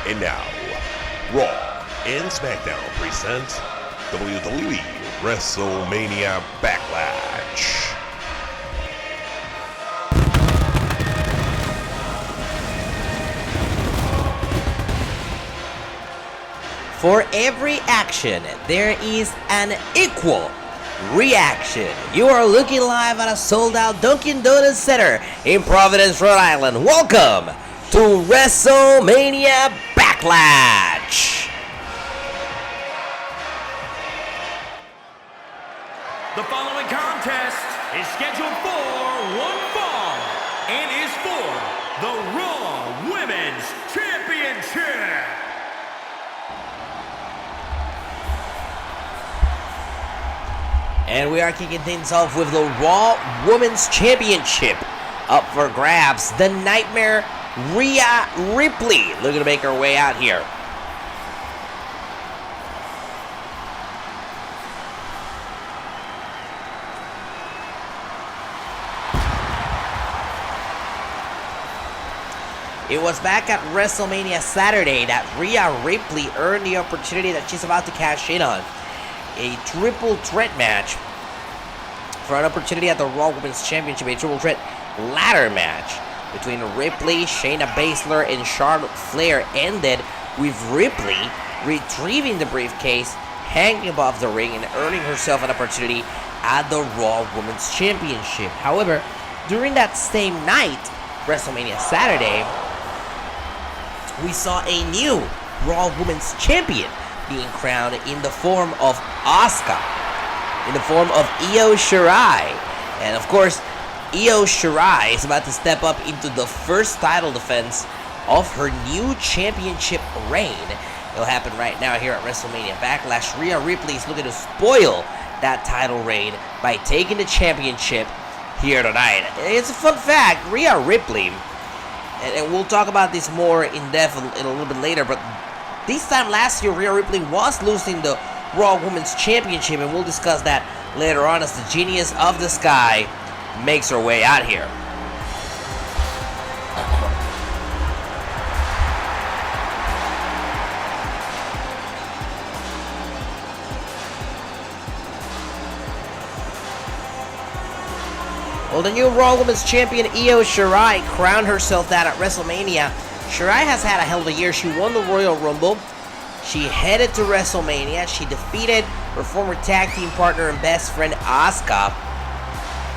And now, Raw and SmackDown present WWE Wrestlemania Backlash. For every action, there is an equal reaction. You are looking live at a sold-out Dunkin' Donuts Center in Providence, Rhode Island. Welcome to WrestleMania Backlash. The following contest is scheduled for one fall and is for the Raw Women's Championship. And we are kicking things off with the Raw Women's Championship. Up for grabs, the Nightmare Rhea Ripley looking to make her way out here. It was back at WrestleMania Saturday that Rhea Ripley earned the opportunity that she's about to cash in on. A triple threat match for an opportunity at the Raw Women's Championship, a triple threat ladder match between Ripley, Shayna Baszler, and Charlotte Flair ended with Ripley retrieving the briefcase, hanging above the ring, and earning herself an opportunity at the Raw Women's Championship. However, during that same night, WrestleMania Saturday, we saw a new Raw Women's Champion being crowned in the form of Asuka, in the form of Io Shirai. And of course, Io Shirai is about to step up into the first title defense of her new championship reign. It'll happen right now here at WrestleMania Backlash. Rhea Ripley is looking to spoil that title reign by taking the championship here tonight. It's a fun fact, Rhea Ripley, and we'll talk about this more in depth in a little bit later, but this time last year, Rhea Ripley was losing the Raw Women's Championship, and we'll discuss that later on as the Genius of the Sky makes her way out here. Well, the new Raw Women's Champion Io Shirai crowned herself that at WrestleMania. Shirai has had a hell of a year. She won the Royal Rumble. She headed to WrestleMania. She defeated her former tag team partner and best friend Asuka,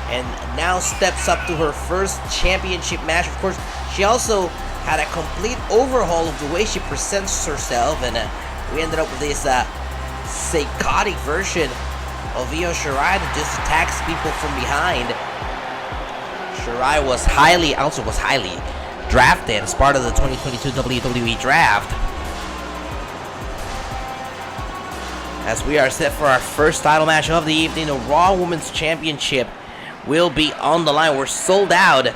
and now steps up to her first championship match. Of course, she also had a complete overhaul of the way she presents herself, and we ended up with this psychotic version of Io Shirai that just attacks people from behind. Shirai was highly drafted as part of the 2022 WWE Draft. As we are set for our first title match of the evening, the Raw Women's Championship will be on the line. We're sold out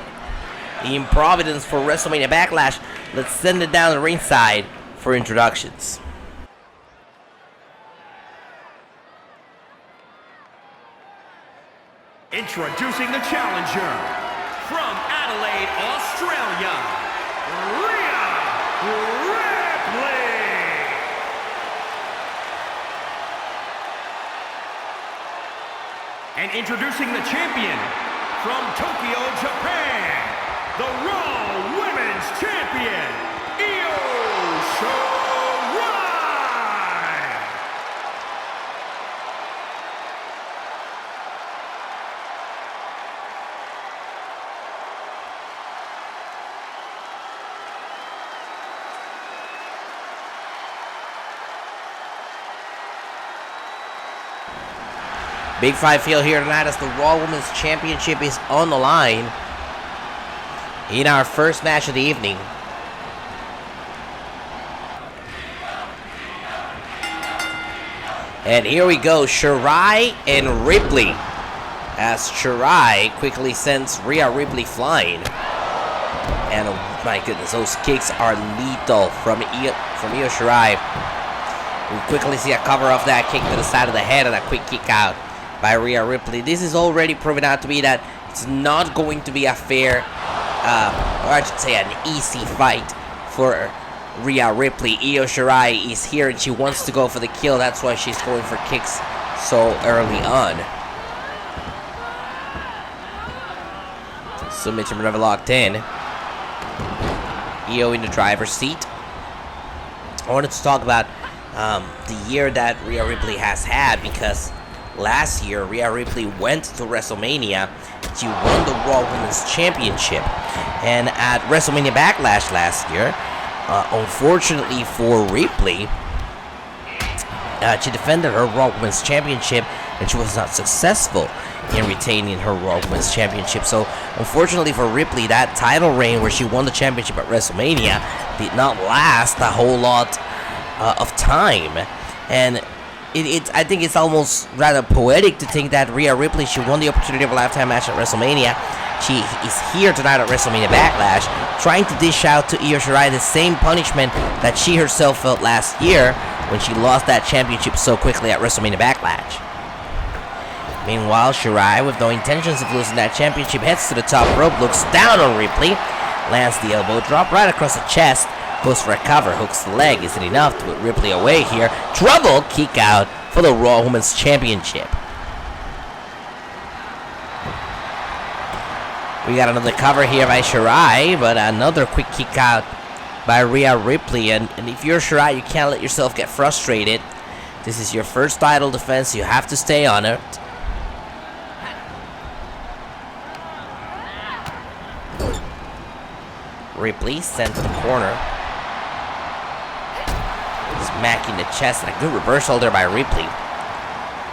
in Providence for WrestleMania Backlash. Let's send it down the ringside for introductions. Introducing the challenger from Adelaide, Australia, Rhea Ripley. And introducing the champion from Tokyo, Japan, the Raw Women's Champion, Io Shirai. Big fight feel here tonight as the Raw Women's Championship is on the line in our first match of the evening. And here we go, Shirai and Ripley, as Shirai quickly sends Rhea Ripley flying. And oh my goodness, those kicks are lethal from Io Shirai. We quickly see a cover of that kick to the side of the head and a quick kick out by Rhea Ripley. This is already proven out to be that it's not going to be a fair, or I should say an easy fight for Rhea Ripley. Io Shirai is here and she wants to go for the kill. That's why she's going for kicks so early on. Submission never locked in. Io in the driver's seat. I wanted to talk about the year that Rhea Ripley has had, because last year Rhea Ripley went to WrestleMania. She won the Raw Women's Championship, and at WrestleMania Backlash last year, unfortunately for Ripley, she defended her Raw Women's Championship and she was not successful in retaining her Raw Women's Championship. So unfortunately for Ripley, that title reign where she won the championship at WrestleMania did not last a whole lot of time. And I think it's almost rather poetic to think that Rhea Ripley, she won the opportunity of a lifetime match at WrestleMania. She is here tonight at WrestleMania Backlash, trying to dish out to Io Shirai the same punishment that she herself felt last year when she lost that championship so quickly at WrestleMania Backlash. Meanwhile, Shirai, with no intentions of losing that championship, heads to the top rope, looks down on Ripley, lands the elbow drop right across the chest, goes for a cover, hooks the leg. Isn't enough to put Ripley away here. Trouble kick out for the Raw Women's Championship. We got another cover here by Shirai, but another quick kick out by Rhea Ripley. And if you're Shirai, you can't let yourself get frustrated. This is your first title defense. You have to stay on it. Ripley sent to the corner. Smacking the chest, and a good reversal there by Ripley.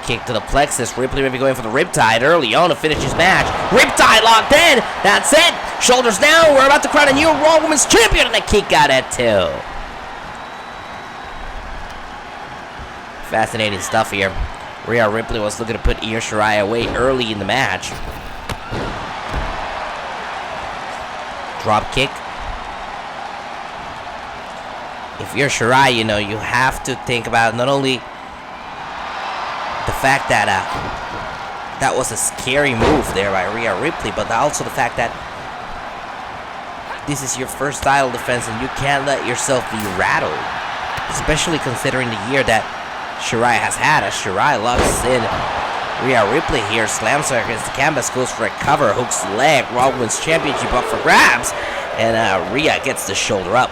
Kick to the plexus. Ripley maybe going for the riptide early on to finish his match. Riptide locked in. That's it. Shoulders down. We're about to crown a new Raw Women's Champion, and a kick out at 2. Fascinating stuff here. Rhea Ripley was looking to put Io Shirai away early in the match. Drop kick. If you're Shirai, you know, you have to think about not only the fact that that was a scary move there by Rhea Ripley, but also the fact that this is your first title defense and you can't let yourself be rattled, especially considering the year that Shirai has had, as Shirai locks in Rhea Ripley here, slams her against the canvas, goes for a cover, hooks the leg. Raw Women's Championship up for grabs, and Rhea gets the shoulder up.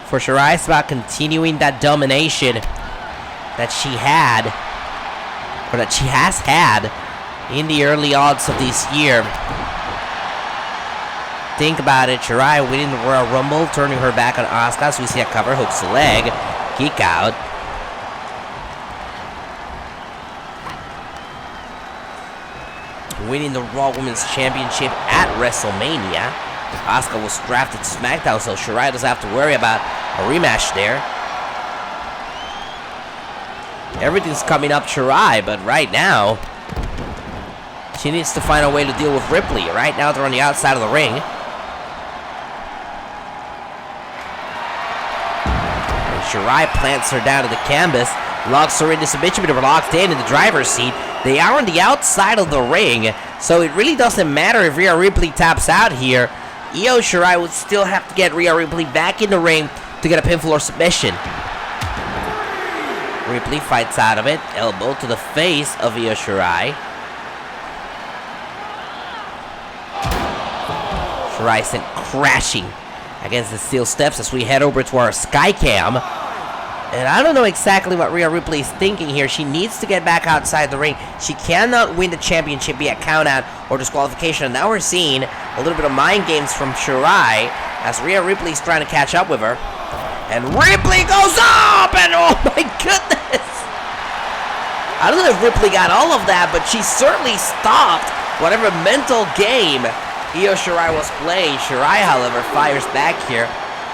For Shirai, it's about continuing that domination that she had, or that she has had, in the early odds of this year. Think about it. Shirai winning the Royal Rumble, turning her back on Asuka, so we see a cover, hooks the leg, kick out. Winning the Raw Women's Championship at WrestleMania. Asuka was drafted to SmackDown, so Shirai doesn't have to worry about a rematch there. Everything's coming up Shirai, but right now, she needs to find a way to deal with Ripley. Right now, they're on the outside of the ring. And Shirai plants her down to the canvas, locks her into submission, but locked in the driver's seat. They are on the outside of the ring, so it really doesn't matter if Rhea Ripley taps out here. Io Shirai would still have to get Rhea Ripley back in the ring to get a pinfall or submission. Ripley fights out of it. Elbow to the face of Io Shirai. Shirai sent crashing against the steel steps as we head over to our sky cam. And I don't know exactly what Rhea Ripley is thinking here. She needs to get back outside the ring. She cannot win the championship via countout or disqualification. And now we're seeing a little bit of mind games from Shirai as Rhea Ripley's trying to catch up with her. And Ripley goes up, and oh my goodness! I don't know if Ripley got all of that, but she certainly stopped whatever mental game Io Shirai was playing. Shirai, however, fires back here.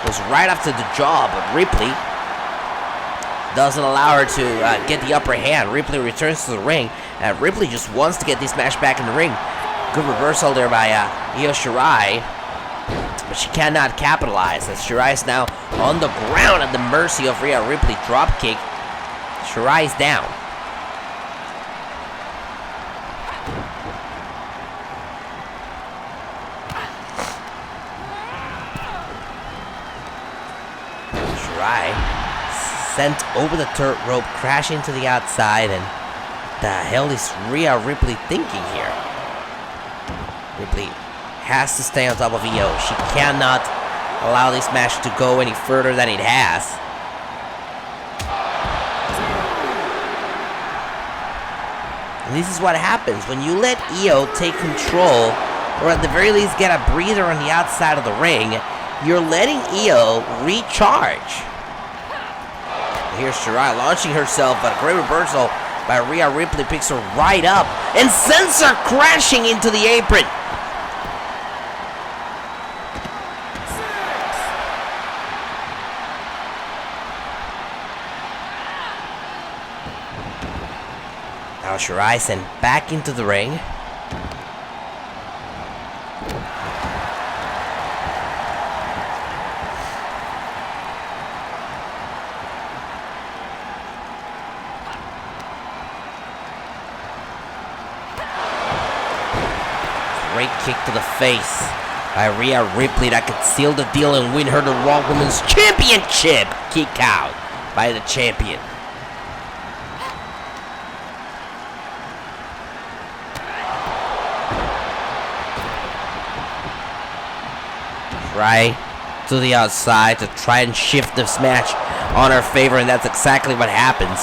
Goes right after the jaw, but Ripley doesn't allow her to get the upper hand. Ripley returns to the ring, and Ripley just wants to get this match back in the ring. Good reversal there by Io Shirai, but she cannot capitalize as Shirai is now on the ground at the mercy of Rhea Ripley. Drop kick. Shirai's down. Shirai sent over the third rope, crashing to the outside, and the hell is Rhea Ripley thinking here? Ripley has to stay on top of Io. She cannot allow this match to go any further than it has. And this is what happens when you let Io take control, or at the very least get a breather on the outside of the ring. You're letting Io recharge. Here's Shirai launching herself, but a great reversal by Rhea Ripley picks her right up and sends her crashing into the apron. Now Shirai sent back into the ring. Great kick to the face by Rhea Ripley that could seal the deal and win her the Raw Women's Championship. Kick out by the champion. Right to the outside to try and shift this match on her favor, and that's exactly what happens.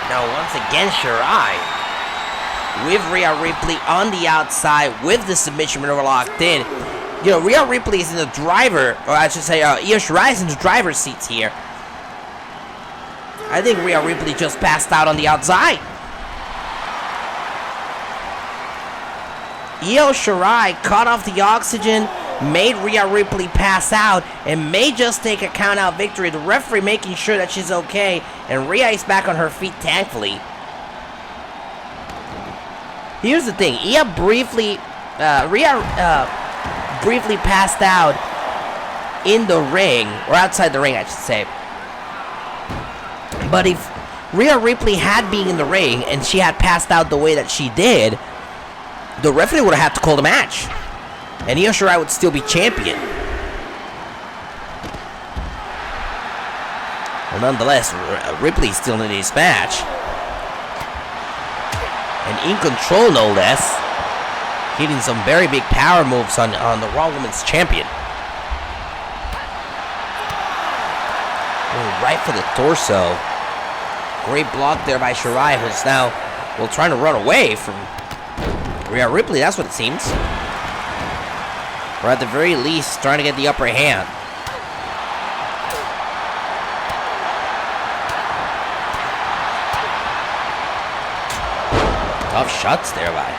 Now once again Shirai with Rhea Ripley on the outside with the submission maneuver locked in. You know, Rhea Ripley is in the driver, or I should say Io Shirai is in the driver's seats here. I think Rhea Ripley just passed out on the outside. Io Shirai cut off the oxygen, made Rhea Ripley pass out, and may just take a count-out victory. The referee making sure that she's okay, and Rhea is back on her feet, thankfully. Here's the thing: Rhea briefly passed out in the ring, or outside the ring, I should say. But if Rhea Ripley had been in the ring and she had passed out the way that she did, the referee would have had to call the match, and Io Shirai would still be champion. Well, nonetheless, Ripley still in this match, and in control, no less, hitting some very big power moves on the Raw Women's Champion. Oh, right for the torso. Great block there by Shirai, who's now trying to run away from Rhea Ripley, that's what it seems. Or at the very least, trying to get the upper hand. Tough shots there by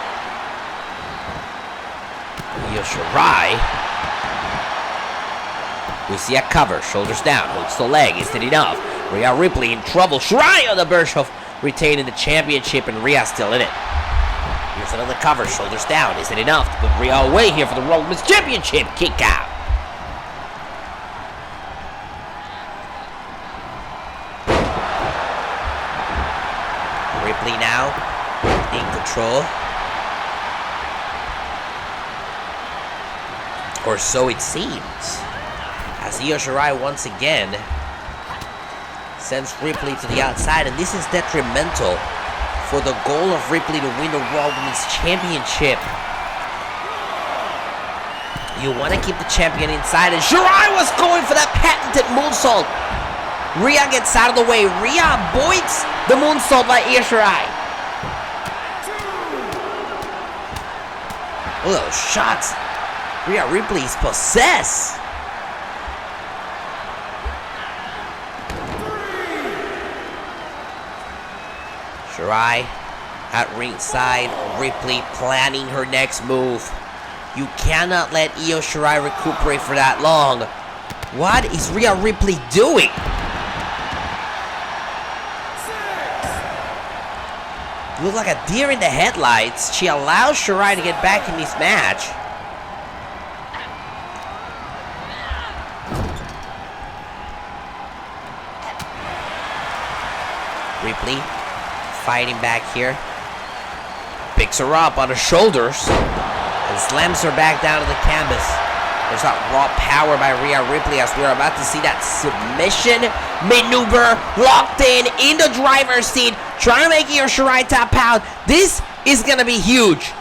Io Shirai. We see a cover, shoulders down, hooks the leg, is it enough? Rhea Ripley in trouble. Shirai on the Bischoff, retaining the championship, and Rhea still in it. Here's another cover, shoulders down. Is it enough to put Rhea away here for the Raw Women's Championship? Kick out. Ripley now in control. Or so it seems. As Io Shirai once again sends Ripley to the outside, and this is detrimental for the goal of Ripley to win the Raw Women's Championship. You want to keep the champion inside, and Shirai was going for that patented moonsault. Rhea gets out of the way. Rhea avoids the moonsault by Io Shirai. Oh, those shots. Rhea Ripley's possessed. Shirai at ringside, Ripley planning her next move. You cannot let Io Shirai recuperate for that long. What is Rhea Ripley doing? You look like a deer in the headlights. She allows Shirai to get back in this match. Ripley fighting back here. Picks her up on her shoulders and slams her back down to the canvas. There's that raw power by Rhea Ripley as we're about to see that submission maneuver locked in the driver's seat, trying to make Io Shirai tap out. This is going to be huge.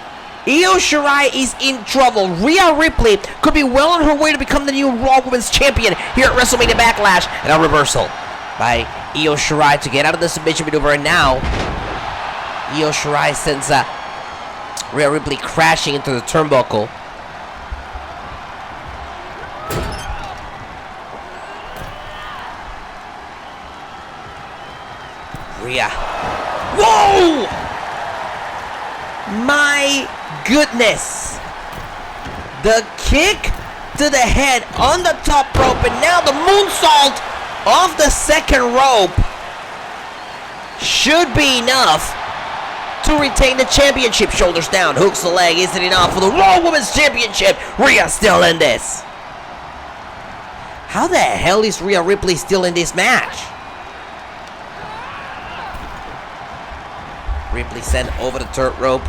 Io Shirai is in trouble. Rhea Ripley could be well on her way to become the new Raw Women's Champion here at WrestleMania Backlash. And a reversal by Io Shirai to get out of the submission maneuver. And now, Io Shirai sends Rhea Ripley crashing into the turnbuckle. Rhea. Whoa! My goodness. The kick to the head on the top rope, and now the moonsault off the second rope should be enough to retain the championship. Shoulders down, hooks the leg. Isn't enough for the Raw Women's Championship. Rhea still in this. How the hell is Rhea Ripley still in this match? Ripley sent over the third rope.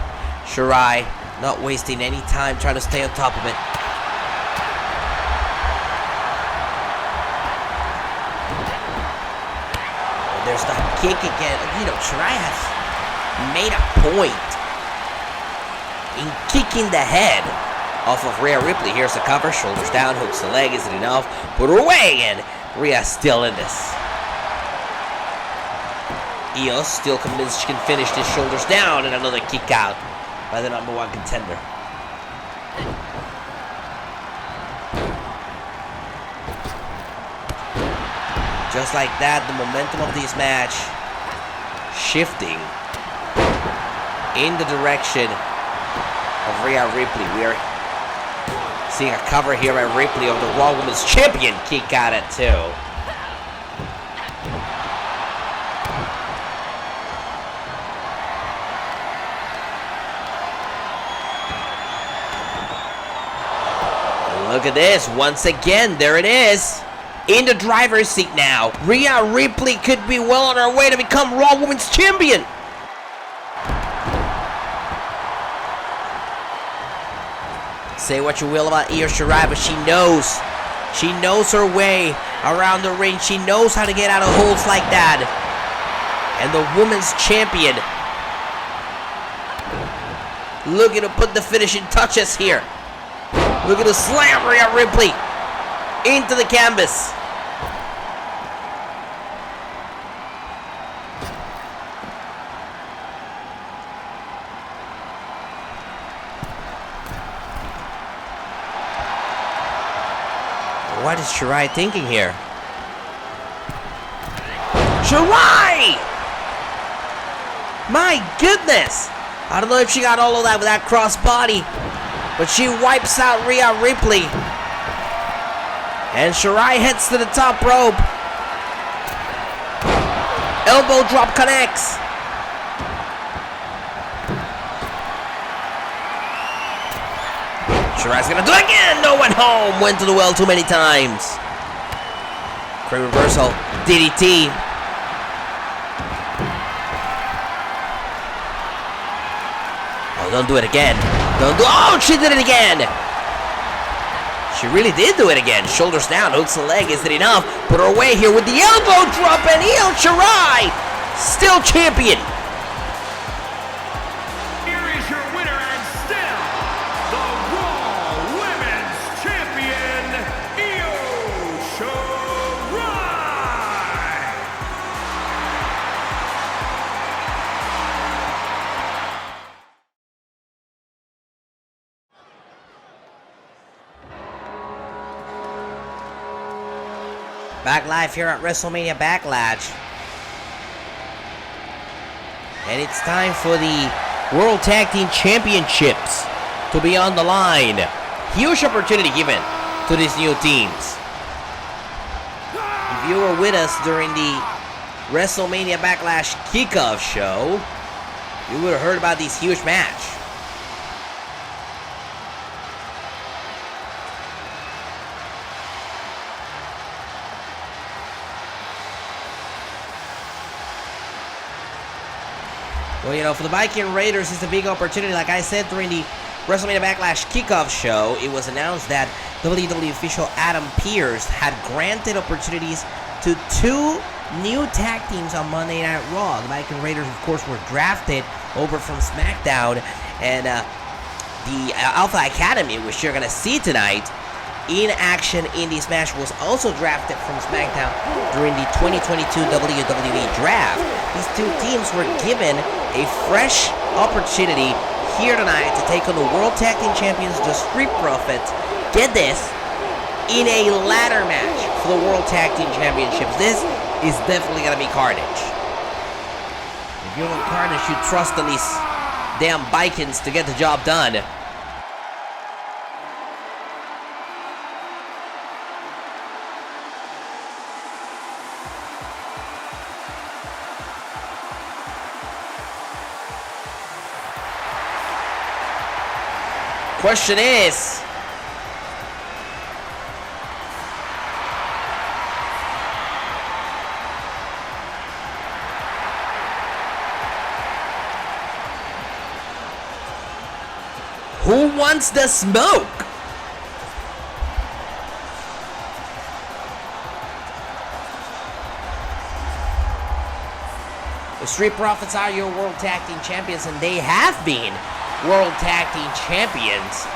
Shirai not wasting any time trying to stay on top of it. And there's the kick again. You know, Shirai has made a point in kicking the head off of Rhea Ripley. Here's the cover. Shoulders down. Hooks the leg. Isn't enough. Put her away. And Rhea's still in this. Io still convinced she can finish this. Shoulders down, and another kick out by the number one contender. Just like that, the momentum of this match shifting in the direction of Rhea Ripley. We are seeing a cover here by Ripley of the Raw Women's Champion. Kick out at 2. Look at this. Once again, there it is. In the driver's seat now. Rhea Ripley could be well on her way to become Raw Women's Champion. Say what you will about Io Shirai, but she knows. She knows her way around the ring. She knows how to get out of holes like that. And the Women's Champion looking to put the finishing touches here. Look at the slam, Rhea Ripley into the canvas. What is Shirai thinking here? Shirai! My goodness! I don't know if she got all of that with that crossbody, but she wipes out Rhea Ripley. And Shirai heads to the top rope. Elbow drop connects. Shirai's gonna do it again. No one home. Went to the well too many times. Great reversal. DDT. Oh, don't do it again. Don't do. Oh, she did it again. She really did do it again. Shoulders down, hooks the leg. Is it enough? Put her away here with the elbow drop, and Io Shirai still champion. Here is your winner and still the Raw Women's Champion, Io Shirai. Back live here at WrestleMania Backlash. And it's time for the World Tag Team Championships to be on the line. Huge opportunity given to these new teams. If you were with us during the WrestleMania Backlash kickoff show, you would have heard about this huge match. Well, you know, for the Viking Raiders, it's a big opportunity. Like I said during the WrestleMania Backlash kickoff show, it was announced that WWE official Adam Pearce had granted opportunities to 2 new tag teams on Monday Night Raw. The Viking Raiders, of course, were drafted over from SmackDown, and the Alpha Academy, which you're going to see tonight in action in this match, was also drafted from SmackDown during the 2022 WWE Draft. These 2 teams were given a fresh opportunity here tonight to take on the World Tag Team Champions, the Street Profits. Get this, in a ladder match for the World Tag Team Championships. This is definitely going to be carnage. If you want carnage, you trust in these damn Vikings to get the job done. Question is, who wants the smoke? The Street Profits are your World Tag Team Champions, and they have been World Tag Team Champions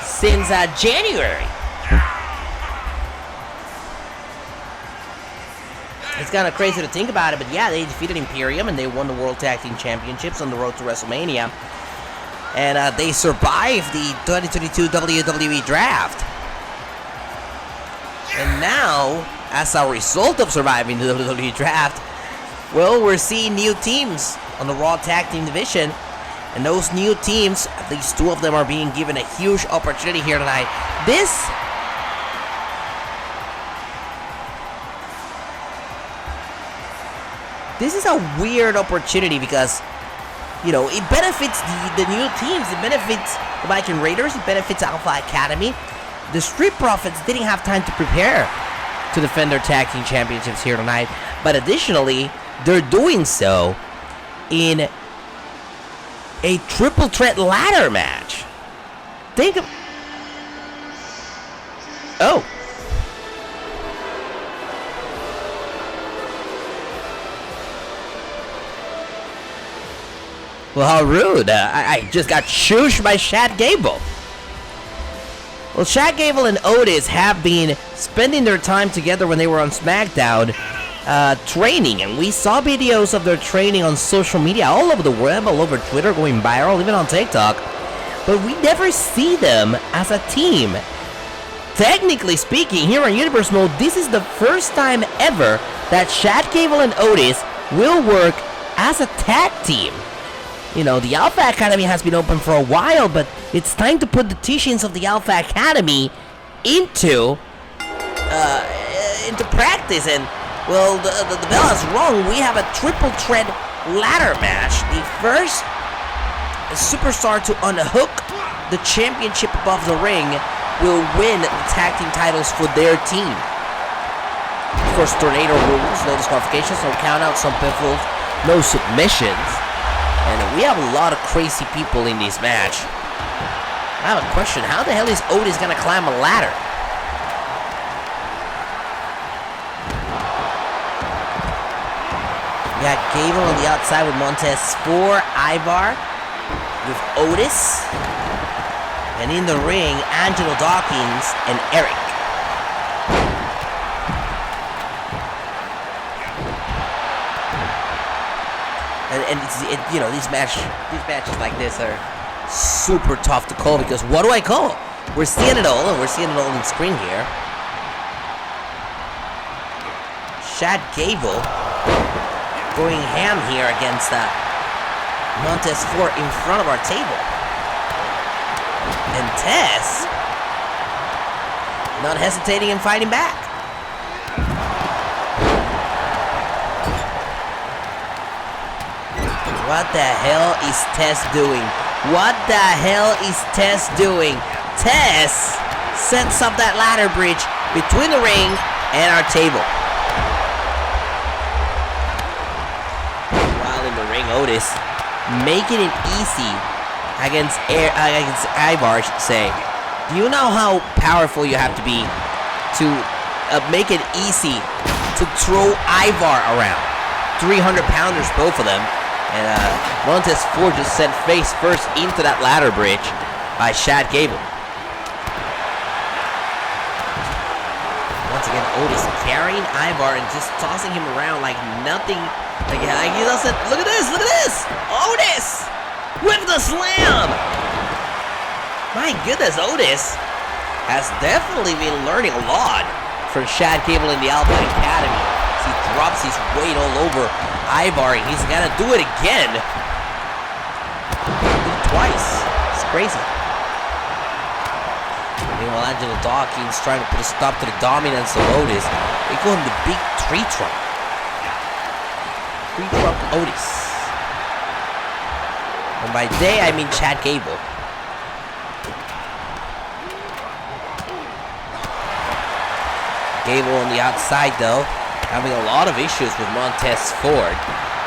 since January. It's kind of crazy to think about it, but yeah, they defeated Imperium and they won the World Tag Team Championships on the road to WrestleMania. And they survived the 2022 WWE Draft. And now, as a result of surviving the WWE Draft, well, we're seeing new teams on the Raw Tag Team division. And those new teams, at least 2 of them, are being given a huge opportunity here tonight. This is a weird opportunity because, you know, it benefits the new teams. It benefits the Viking Raiders. It benefits Alpha Academy. The Street Profits didn't have time to prepare to defend their tag team championships here tonight. But additionally, they're doing so in a triple threat ladder match. Think of... Oh. Well, how rude. I just got shooshed by Chad Gable. Well, Chad Gable and Otis have been spending their time together when they were on SmackDown training, and we saw videos of their training on social media all over the web, all over Twitter, going viral, even on TikTok, but we never see them as a team. Technically speaking, here on Universe Mode, this is the first time ever that Chad Gable and Otis will work as a tag team. You know, the Alpha Academy has been open for a while, but it's time to put the teachings of the Alpha Academy into practice. And, well, the bell is rung. We have a triple threat ladder match. The first superstar to unhook the championship above the ring will win the tag team titles for their team. Of course, tornado rules, no disqualifications, no countouts, no pinfalls, no submissions. And we have a lot of crazy people in this match. I have a question. How the hell is Otis going to climb a ladder? We got Gable on the outside with Montez for Ivar with Otis. And in the ring, Angelo Dawkins and Eric. And you know, these matches like this are super tough to call because what do I call? We're seeing it all, and we're seeing it all on screen here. Chad Gable going ham here against Montez Ford in front of our table. And Tess not hesitating and fighting back. What the hell is Tess doing? What the hell is Tess doing? Tess sets up that ladder bridge between the ring and our table. While in the ring, Otis making it easy against Ivar, I should say. Do you know how powerful you have to be to make it easy to throw Ivar around? 300-pounders, both of them. And Montez Ford just sent face first into that ladder bridge by Chad Gable. Once again, Otis carrying Ivar and just tossing him around like nothing. Like he doesn't. Look at this! Look at this! Otis with the slam. My goodness, Otis has definitely been learning a lot from Chad Gable in the Alpha Academy. He drops his weight all over Ivar, and he's gonna do it again. Twice. It's crazy. Meanwhile, Angelo Dawkins trying to put a stop to the dominance of Otis. They call him the Big Tree Trunk. Tree Trunk Otis. And by they, I mean Chad Gable. Gable on the outside, though, having a lot of issues with Montez Ford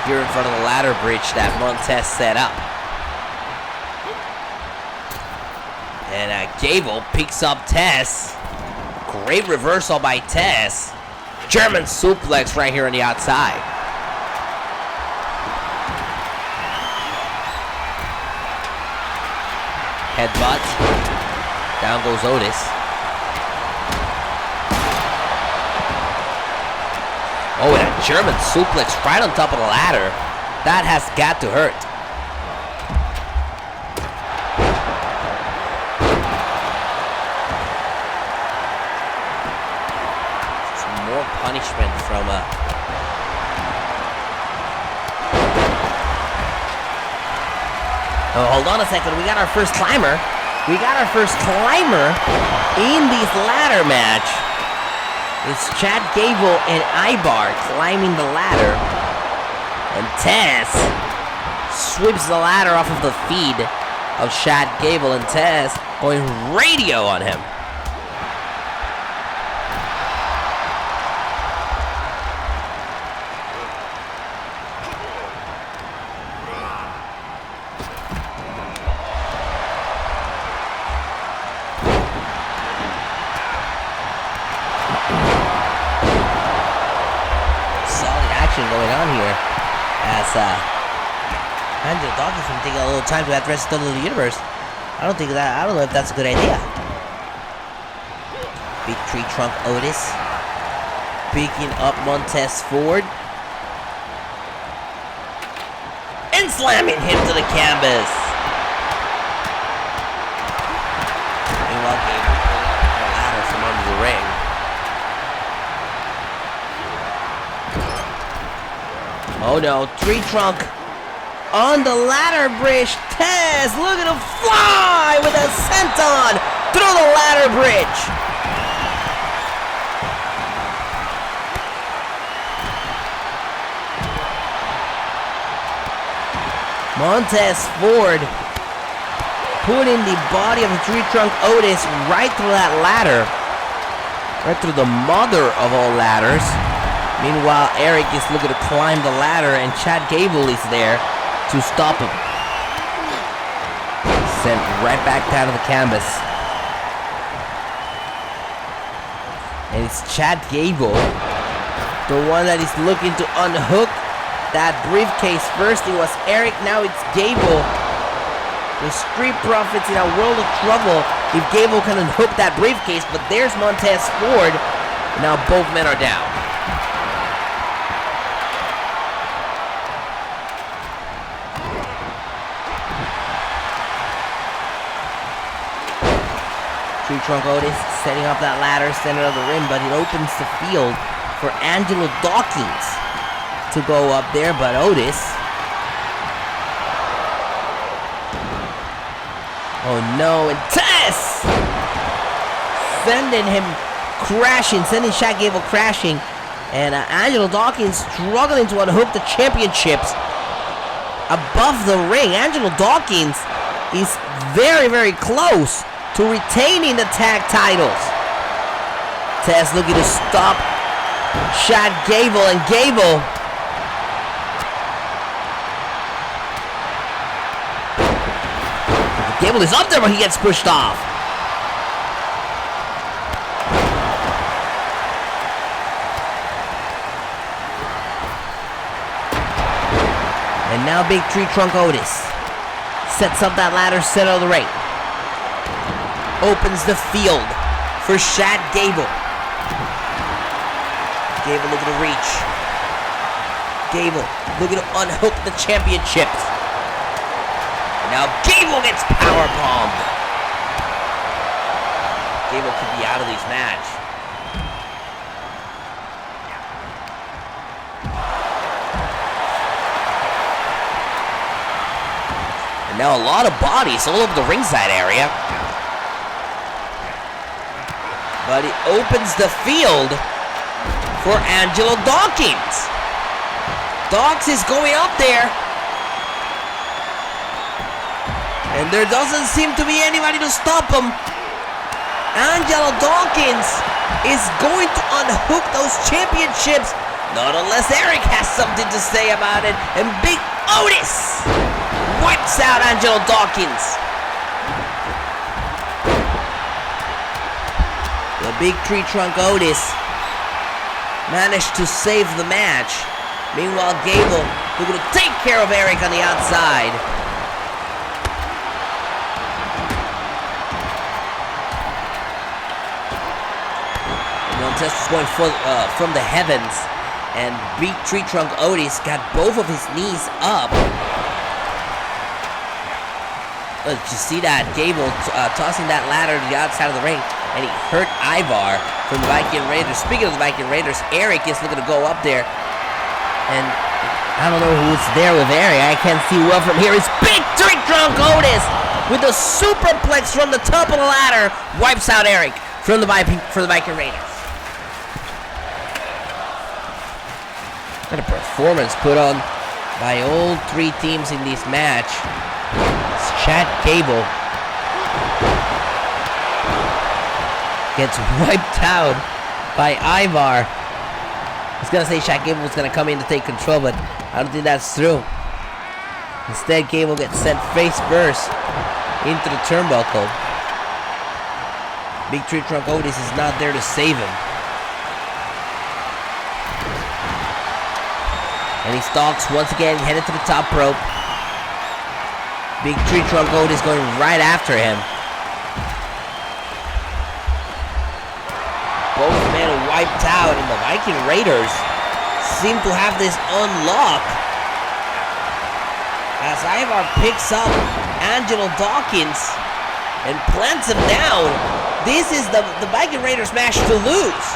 here in front of the ladder bridge that Montez set up. And Gable picks up Tess. Great reversal by Tess. German suplex right here on the outside. Headbutt. Down goes Otis. Oh, and a German suplex right on top of the ladder. That has got to hurt. Some more punishment from Oh, hold on a second. We got our first climber. We got our first climber in this ladder match. It's Chad Gable and Ivar climbing the ladder. And Tess sweeps the ladder off of the feet of Chad Gable, and Tess going radio on him. Going on here as Angelo Dawkins can take a little time to address the universe. I don't know if that's a good idea. Big Tree Trunk Otis picking up Montez Ford and slamming him to the canvas. Meanwhile, Gable pulling up the ladder from under the ring. Oh no, Tree Trunk on the ladder bridge. Tess, look at him fly with a senton through the ladder bridge. Montez Ford putting the body of the Tree Trunk Otis right through that ladder. Right through the mother of all ladders. Meanwhile, Eric is looking to climb the ladder, and Chad Gable is there to stop him. Sent right back down to the canvas. And it's Chad Gable, the one that is looking to unhook that briefcase. First it was Eric, now it's Gable. The Street Profits in a world of trouble if Gable can unhook that briefcase, but there's Montez Ford. Now both men are down. Tree Trunk Otis setting up that ladder center of the ring, but it opens the field for Angelo Dawkins to go up there, but Otis. Oh no, and Tess sending him crashing, sending Chad Gable crashing, and Angelo Dawkins struggling to unhook the championships above the ring. Angelo Dawkins is very, very close to retaining the tag titles. Tess looking to stop Chad Gable, and Gable Gable is up there, but he gets pushed off. And now Big Tree Trunk Otis sets up that ladder, center of the ring. Opens the field for Chad Gable. Gable looking to reach. Gable looking to unhook the championships. And now Gable gets powerbombed. Gable could be out of this match. And now a lot of bodies all over the ringside area. But it opens the field for Angelo Dawkins. Dawkins is going up there. And there doesn't seem to be anybody to stop him. Angelo Dawkins is going to unhook those championships. Not unless Eric has something to say about it. And Big Otis wipes out Angelo Dawkins. The Big Tree Trunk Otis managed to save the match. Meanwhile, Gable looking to take care of Eric on the outside. Montez was going from the heavens, and Big Tree Trunk Otis got both of his knees up. Did you see that? Gable tossing that ladder to the outside of the ring, and he hurt Ivar from the Viking Raiders. Speaking of the Viking Raiders, Eric is looking to go up there, and I don't know who's there with Eric. I can't see well from here. It's Big Tree Trunk Otis with a superplex from the top of the ladder, wipes out Eric from the Viking Raiders. What a performance put on by all three teams in this match. It's Chad Gable gets wiped out by Ivar. I was gonna say Chad Gable was gonna come in to take control, but I don't think that's true. Instead, Gable gets sent face first into the turnbuckle. Big Tree Trunk Otis is not there to save him. And he stalks once again, headed to the top rope. Big Tree Trunk Otis going right after him. Both men wiped out, and the Viking Raiders seem to have this unlocked. As Ivar picks up Angelo Dawkins and plants him down. This is the Viking Raiders match to lose.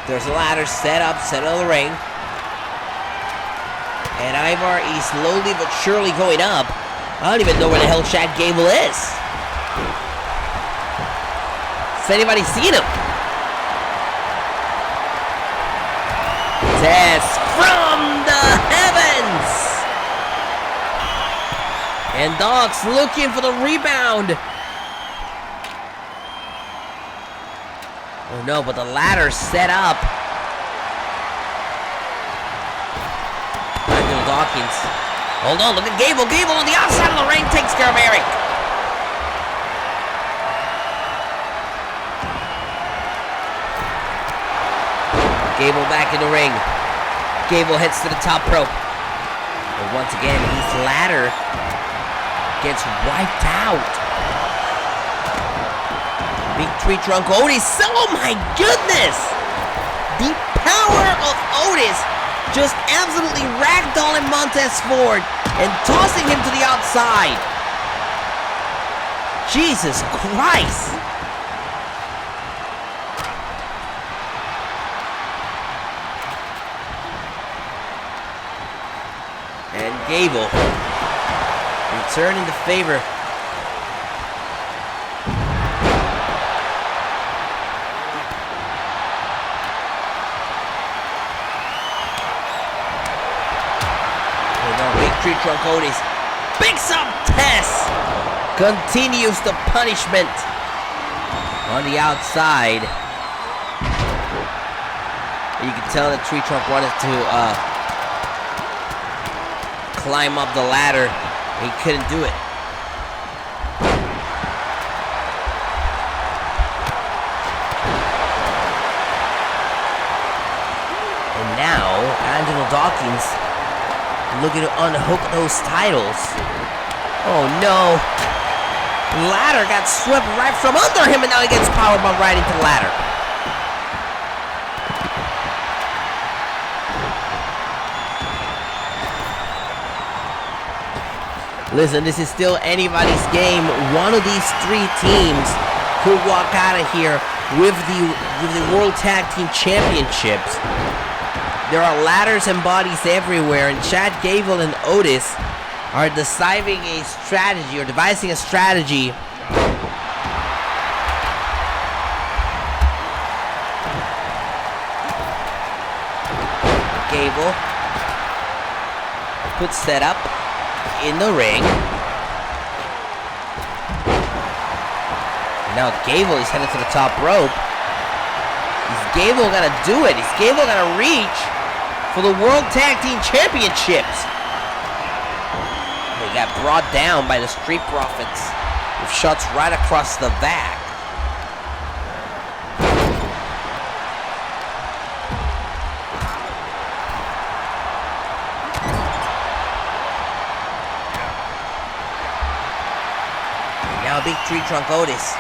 There's a ladder set up, center of the ring. And Ivar is slowly but surely going up. I don't even know where the hell Chad Gable is. Has anybody seen him? Test from the heavens! And Doc's looking for the rebound. Oh no, but the ladder's set up. Angelo Dawkins. Hold on, look at Gable. Gable on the outside of the ring takes care of Eric. Gable back in the ring. Gable heads to the top rope. But once again, his ladder gets wiped out. Big Tree Trunk Otis. Oh my goodness! The power of Otis just absolutely ragdolling Montez Ford and tossing him to the outside. Jesus Christ! And Gable returning the favor. Tree Trunk Otis picks up Tess, continues the punishment on the outside. You can tell that Tree Trunk wanted to climb up the ladder. He couldn't do it. And now, Angelo Dawkins looking to unhook those titles. Oh no. Ladder got swept right from under him, and now he gets powerbombed right into the ladder. Listen, this is still anybody's game. One of these three teams could walk out of here with the World Tag Team Championships. There are ladders and bodies everywhere, and Chad Gable and Otis are devising a strategy Gable puts Seth up in the ring. Now Gable is headed to the top rope. Is Gable gonna do it? Is Gable gonna reach for the World Tag Team Championships? He got brought down by the Street Profits with shots right across the back. Now Big Tree Trunk Otis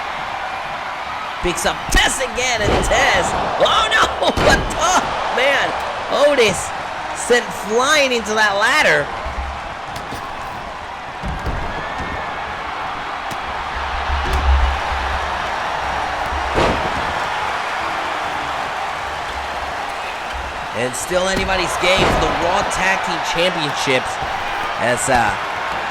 picks up Tess again, and Tess, oh no, what the man, Otis sent flying into that ladder. And still anybody's game for the Raw Tag Team Championships, as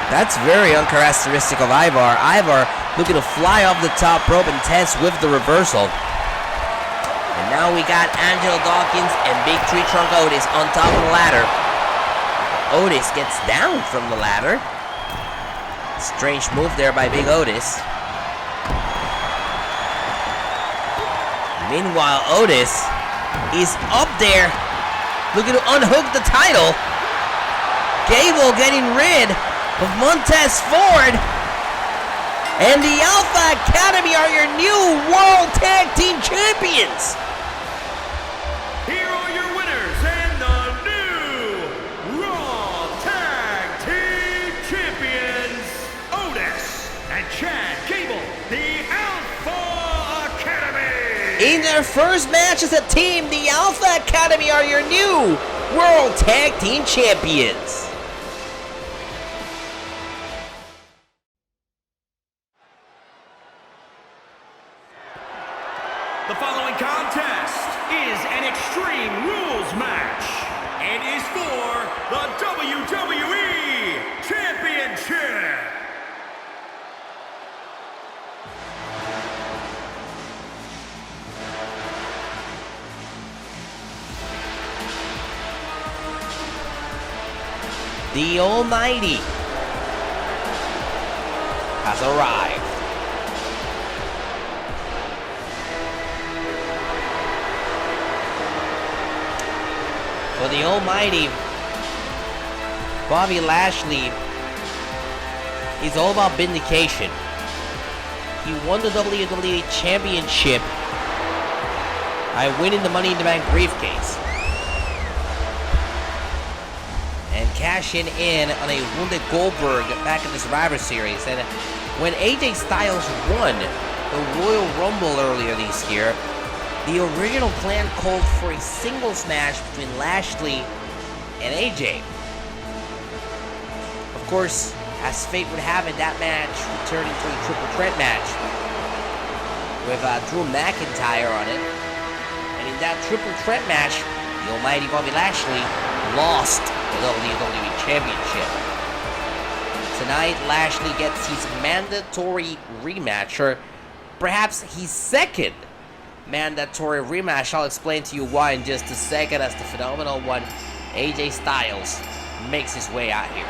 that's very uncharacteristic of Ivar. Ivar looking to fly off the top rope, and Tess with the reversal. And now we got Angelo Dawkins and Big Tree Trunk Otis on top of the ladder. Otis gets down from the ladder. Strange move there by Big Otis. Meanwhile, Otis is up there looking to unhook the title. Gable getting rid of Montez Ford. And the Alpha Academy are your new World Tag Team Champions. Here are your winners and the new Raw Tag Team Champions, Otis and Chad Gable, the Alpha Academy. In their first match as a team, the Alpha Academy are your new World Tag Team Champions. The following contest is an Extreme Rules match and is for the WWE Championship. The Almighty has arrived. For the Almighty, Bobby Lashley is all about vindication. He won the WWE Championship by winning the Money in the Bank briefcase and cashing in on a wounded Goldberg back in the Survivor Series. And when AJ Styles won the Royal Rumble earlier this year, the original plan called for a singles match between Lashley and AJ. Of course, as fate would have it, that match turned into a triple threat match with Drew McIntyre on it. And in that triple threat match, the almighty Bobby Lashley lost the WWE Championship. Tonight, Lashley gets his mandatory rematch, or perhaps his second mandatory rematch. I'll explain to you why in just a second, as the phenomenal one, AJ Styles, makes his way out here.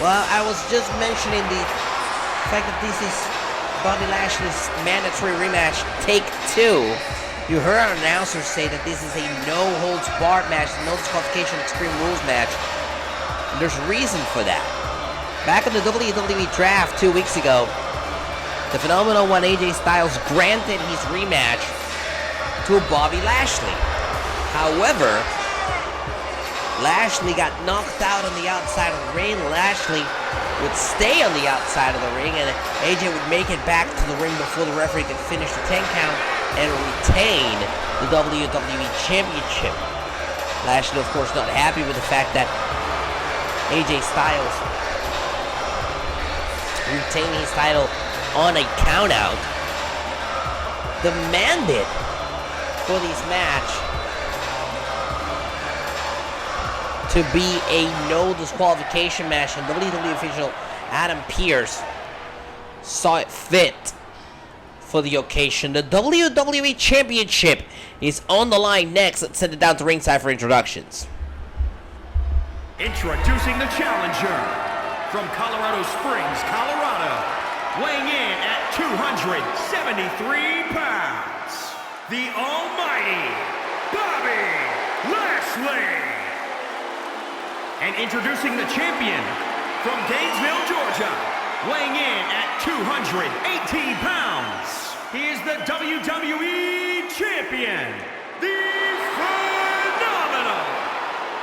Well, I was just mentioning the fact that this is Bobby Lashley's mandatory rematch, take 2. You heard our announcer say that this is a no-holds-barred match, no disqualification Extreme Rules match. And there's reason for that. Back in the WWE draft 2 weeks ago, the Phenomenal One AJ Styles granted his rematch to Bobby Lashley. However, Lashley got knocked out on the outside of the ring. Lashley would stay on the outside of the ring, and AJ would make it back to the ring before the referee could finish the 10 count and retain the WWE Championship. Lashley, of course, not happy with the fact that AJ Styles retained his title on a countout, demanded for this match to be a no disqualification match, and WWE official Adam Pearce saw it fit for the occasion. The WWE Championship is on the line next. Let's send it down to ringside for introductions. Introducing the challenger from Colorado Springs, Colorado, weighing in at 273 pounds, the almighty Bobby Lashley. And introducing the champion from Gainesville, Georgia, weighing in at 218 pounds, he is the WWE Champion, the phenomenal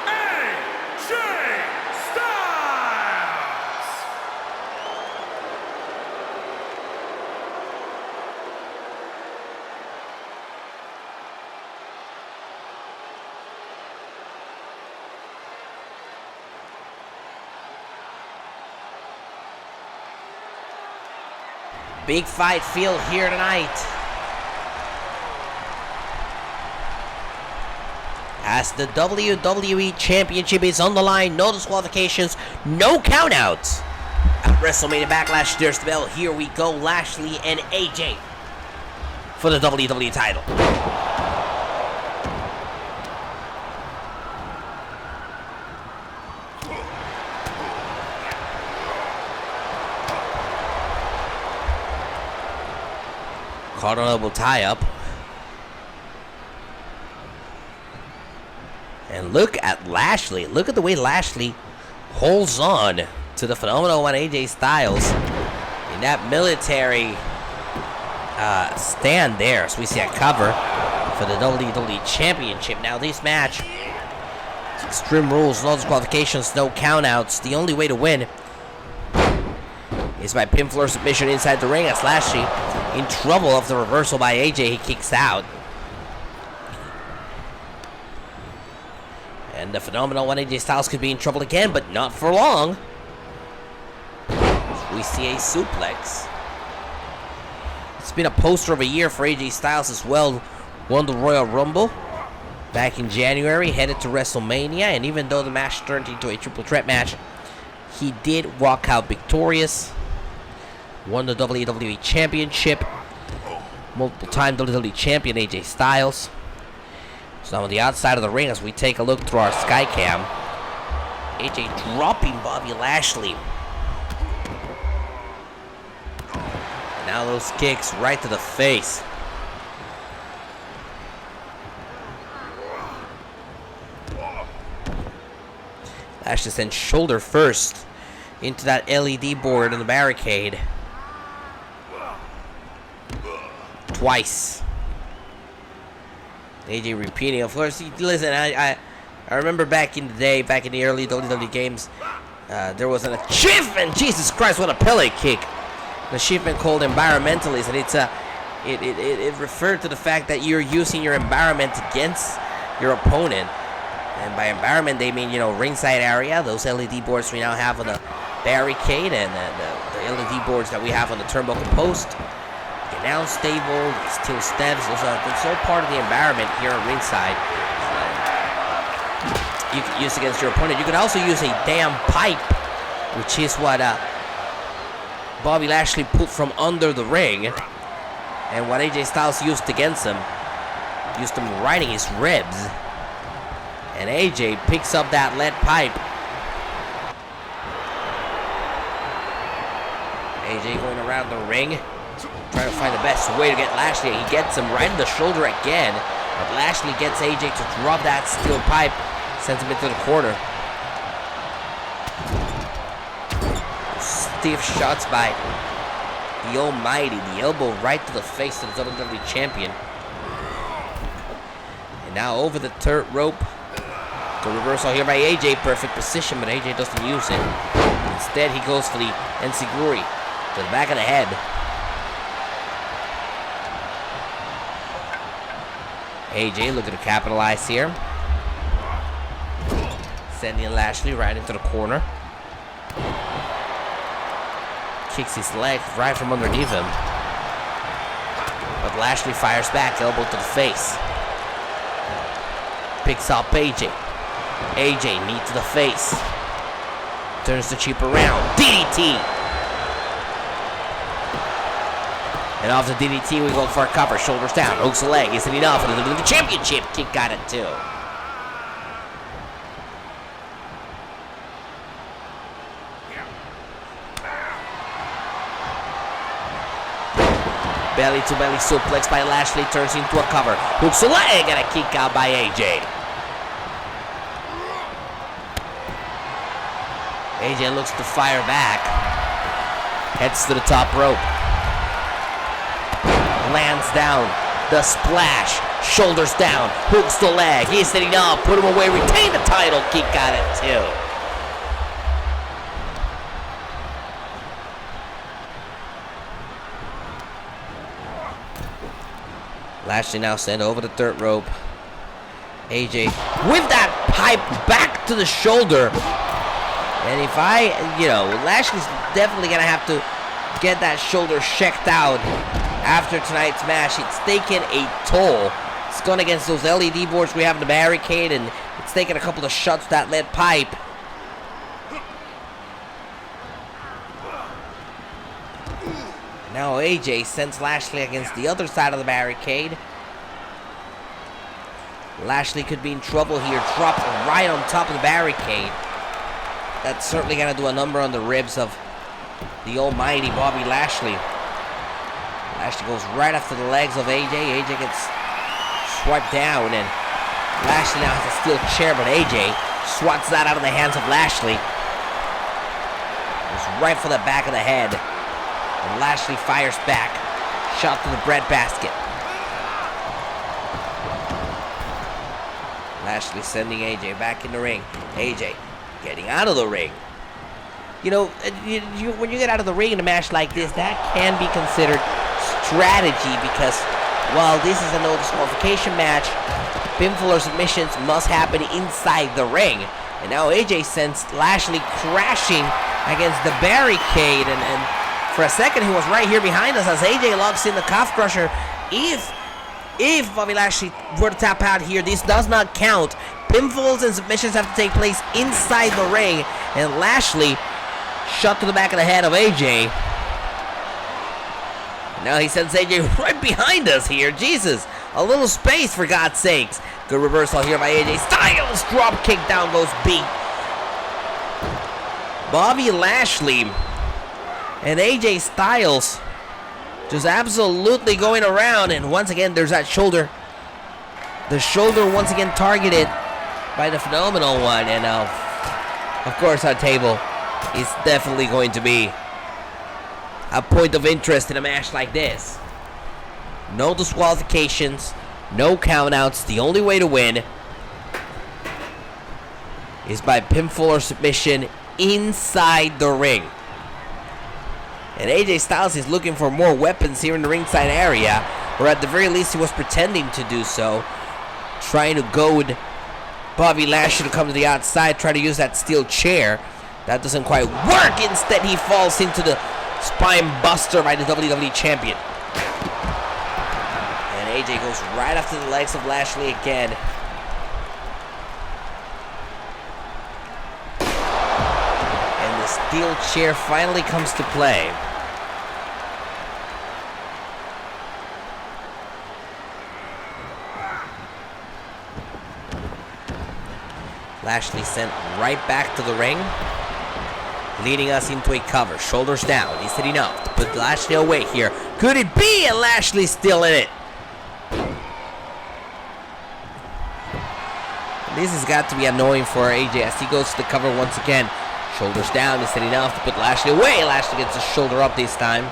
AJ Styles. Big fight field here tonight, as the WWE Championship is on the line. No disqualifications, no countouts. At WrestleMania Backlash, there's the bell. Here we go, Lashley and AJ for the WWE title. Caught on a double tie-up. And look at Lashley. Look at the way Lashley holds on to the Phenomenal One AJ Styles in that military stand there. So we see a cover for the WWE Championship. Now this match, Extreme Rules, no disqualifications, no countouts. The only way to win is by pinfall submission inside the ring, as Lashley in trouble of the reversal by AJ. He kicks out. And the Phenomenal One AJ Styles could be in trouble again, but not for long. We see a suplex. It's been a poster of a year for AJ Styles as well. Won the Royal Rumble back in January, headed to WrestleMania, and even though the match turned into a triple threat match, he did walk out victorious. Won the WWE Championship. Multiple-time WWE Champion AJ Styles. So now on the outside of the ring, as we take a look through our sky cam, AJ dropping Bobby Lashley. Now those kicks right to the face. Lashley sends shoulder first into that LED board in the barricade. Twice. AJ repeating. Of course, listen, I remember back in the day, back in the early WWE games, there was an achievement. Jesus Christ, what a Pele kick. An achievement called Environmentalist, and it referred to the fact that you're using your environment against your opponent. And by environment, they mean, ringside area, those LED boards we now have on the barricade, and the LED boards that we have on the turnbuckle post. Announce table, steel steps, that's all part of the environment here at ringside. You can use against your opponent. You can also use a damn pipe, which is what Bobby Lashley put from under the ring, and what AJ Styles used against him. Used him right in his ribs. And AJ picks up that lead pipe. AJ going around the ring, trying to find the best way to get Lashley. He gets him right in the shoulder again, but Lashley gets AJ to drop that steel pipe, sends him into the corner. Stiff shots by the Almighty, the elbow right to the face of the WWE Champion. And now over the third rope. The reversal here by AJ, perfect position, but AJ doesn't use it. Instead, he goes for the Enzuigiri to the back of the head. AJ looking to capitalize here. Sending Lashley right into the corner. Kicks his leg right from underneath him. But Lashley fires back, elbow to the face. Picks up AJ. AJ, knee to the face. Turns the Cheap around. DDT! And off the DDT, we go for a cover. Shoulders down. Hooks the leg. Isn't enough. And the championship kick got it too. Belly to belly suplex by Lashley. Turns into a cover. Hooks the leg and a kick out by AJ. AJ looks to fire back. Heads to the top rope. Lands down. The splash. Shoulders down. Hooks the leg. He's sitting up. Put him away. Retain the title. Kick got it too. Lashley now sent over the third rope. AJ with that pipe back to the shoulder. And if Lashley's definitely going to have to get that shoulder checked out after tonight's match. It's taken a toll. It's gone against those LED boards we have in the barricade, and it's taken a couple of shots that lead pipe. Now AJ sends Lashley against the other side of the barricade. Lashley could be in trouble here. Dropped right on top of the barricade. That's certainly going to do a number on the ribs of the almighty Bobby Lashley. Lashley goes right after the legs of AJ. AJ gets swiped down, and Lashley now has a steel chair, but AJ swats that out of the hands of Lashley. Goes right for the back of the head. And Lashley fires back. Shot to the breadbasket. Lashley sending AJ back in the ring. AJ getting out of the ring. When you get out of the ring in a match like this, that can be considered strategy, because while this is a no disqualification match, pinfall or submissions must happen inside the ring. And now AJ sends Lashley crashing against the barricade, and for a second he was right here behind us as AJ locks in the calf crusher. If Bobby Lashley were to tap out here, this does not count. Pinfalls and submissions have to take place inside the ring, and Lashley shot to the back of the head of AJ. Now he sends AJ right behind us here. Jesus, a little space for God's sakes. Good reversal here by AJ Styles. Drop kick, down goes beat. Bobby Lashley and AJ Styles just absolutely going around, and once again there's that shoulder. The shoulder once again targeted by the Phenomenal One, and of course our table is definitely going to be a point of interest in a match like this. No disqualifications, no countouts. The only way to win is by pinfall or submission inside the ring. And AJ Styles is looking for more weapons here in the ringside area, or at the very least he was pretending to do so, trying to goad Bobby Lashley to come to the outside, try to use that steel chair. That doesn't quite work. Instead, he falls into the spine buster by the WWE Champion. And AJ goes right after the legs of Lashley again. And the steel chair finally comes to play. Lashley sent right back to the ring. leading us into a cover. Shoulders down. Is it enough to put Lashley away here? Could it be? And Lashley's still in it. This has got to be annoying for AJ as he goes to the cover once again. Shoulders down. Is it enough to put Lashley away? Lashley gets his shoulder up this time.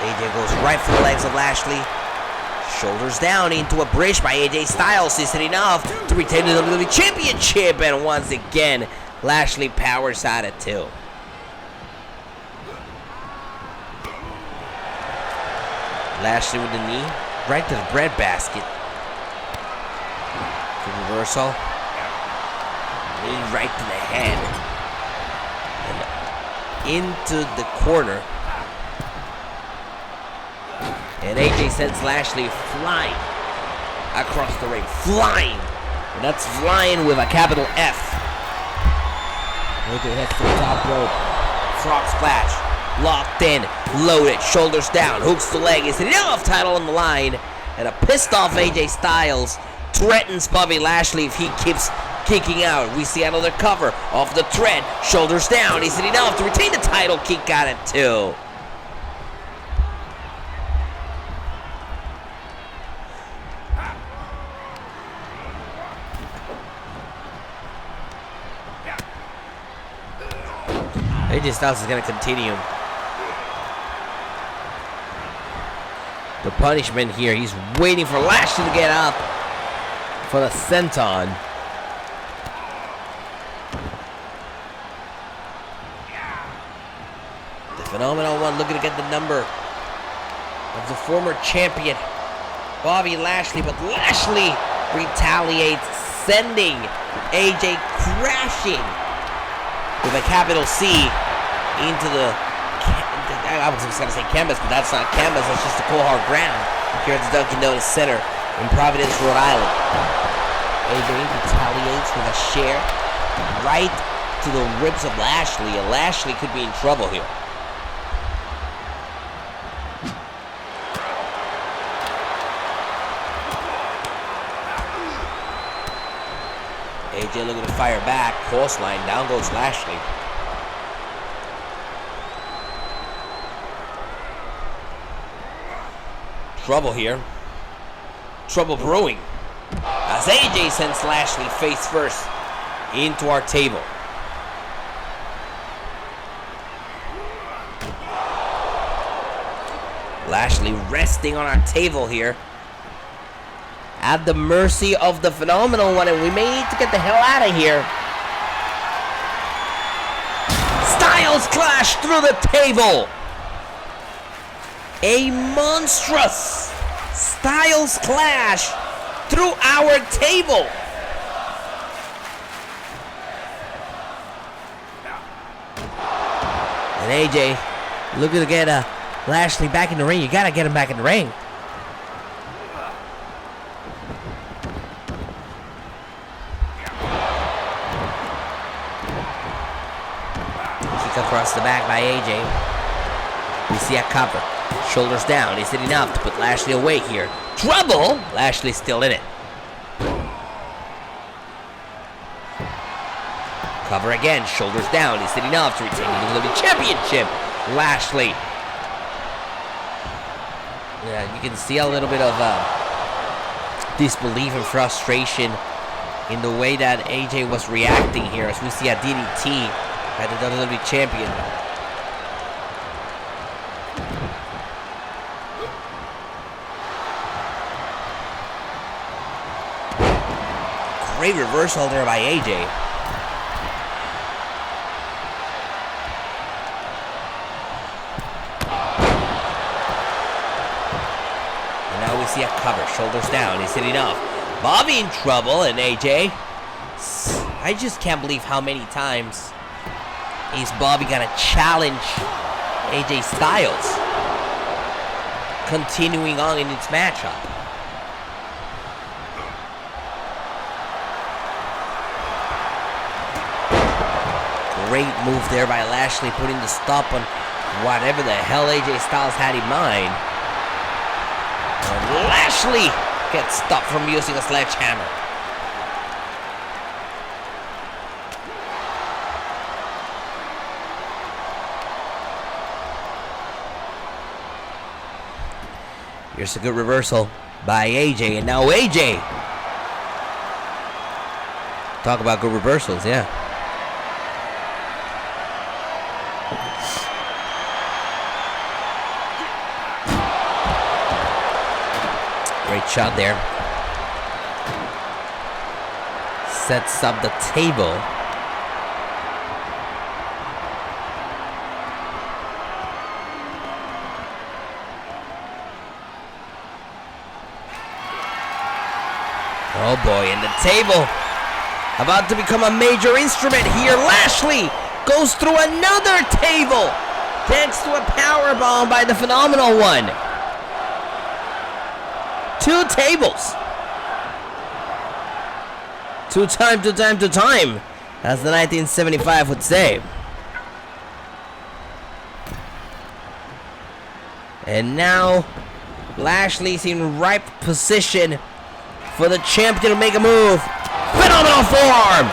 AJ goes right for the legs of Lashley. Shoulders down into a bridge by AJ Styles. Is it enough to retain the WWE Championship? And once again, Lashley powers out at 2. Lashley with the knee right to the breadbasket. The reversal. Knee right to the head. And into the corner. And AJ sends Lashley flying across the ring. Flying. And that's flying with a capital F. AJ heads to the top rope. Frog splash. Locked in. Loaded. Shoulders down. Hooks the leg. Is it enough? Title on the line. And a pissed off AJ Styles threatens Bobby Lashley if he keeps kicking out. We see another cover off the thread. Shoulders down. Is it enough to retain the title? Kick out at 2. AJ Styles is going to continue. The punishment here. He's waiting for Lashley to get up for the senton. The Phenomenal One looking to get the number of the former champion, Bobby Lashley. But Lashley retaliates, sending AJ crashing with a capital C into the, I was just going to say canvas, but that's not canvas, that's just the cold hard ground here at the Dunkin' Donuts Center in Providence, Rhode Island. AJ retaliates with a share right to the ribs of Lashley, and Lashley could be in trouble here. AJ looking to fire back. Horse line. Down goes Lashley. Trouble here. Trouble brewing. As AJ sends Lashley face first into our table. Lashley resting on our table here, at the mercy of the Phenomenal One, and we may need to get the hell out of here. Styles clash through the table. A monstrous Styles clash through our table. And AJ looking to get Lashley back in the ring. You gotta get him back in the ring. Across the back by AJ. We see a cover. Shoulders down. Is it enough to put Lashley away here? Trouble! Lashley's still in it. Cover again. Shoulders down. Is it enough to retain the WWE Championship? Lashley. Yeah, you can see a little bit of disbelief and frustration in the way that AJ was reacting here as we see a DDT by the WWE Champion. Great reversal there by AJ. And now we see a cover. Shoulders down. Is it enough? Bobby in trouble, and AJ. I just can't believe how many times is Bobby gonna challenge AJ Styles, continuing on in its matchup. Great move there by Lashley, putting the stop on whatever the hell AJ Styles had in mind. And Lashley gets stopped from using a sledgehammer. Here's a good reversal by AJ, and now AJ. Talk about good reversals, yeah. Great shot there. Sets up the table. Oh boy, and the table about to become a major instrument here. Lashley goes through another table thanks to a powerbomb by the Phenomenal One. 2 tables. Two time, as the 1975 would say. And now Lashley's in ripe position for the champion to make a move. Phenomenal forearm!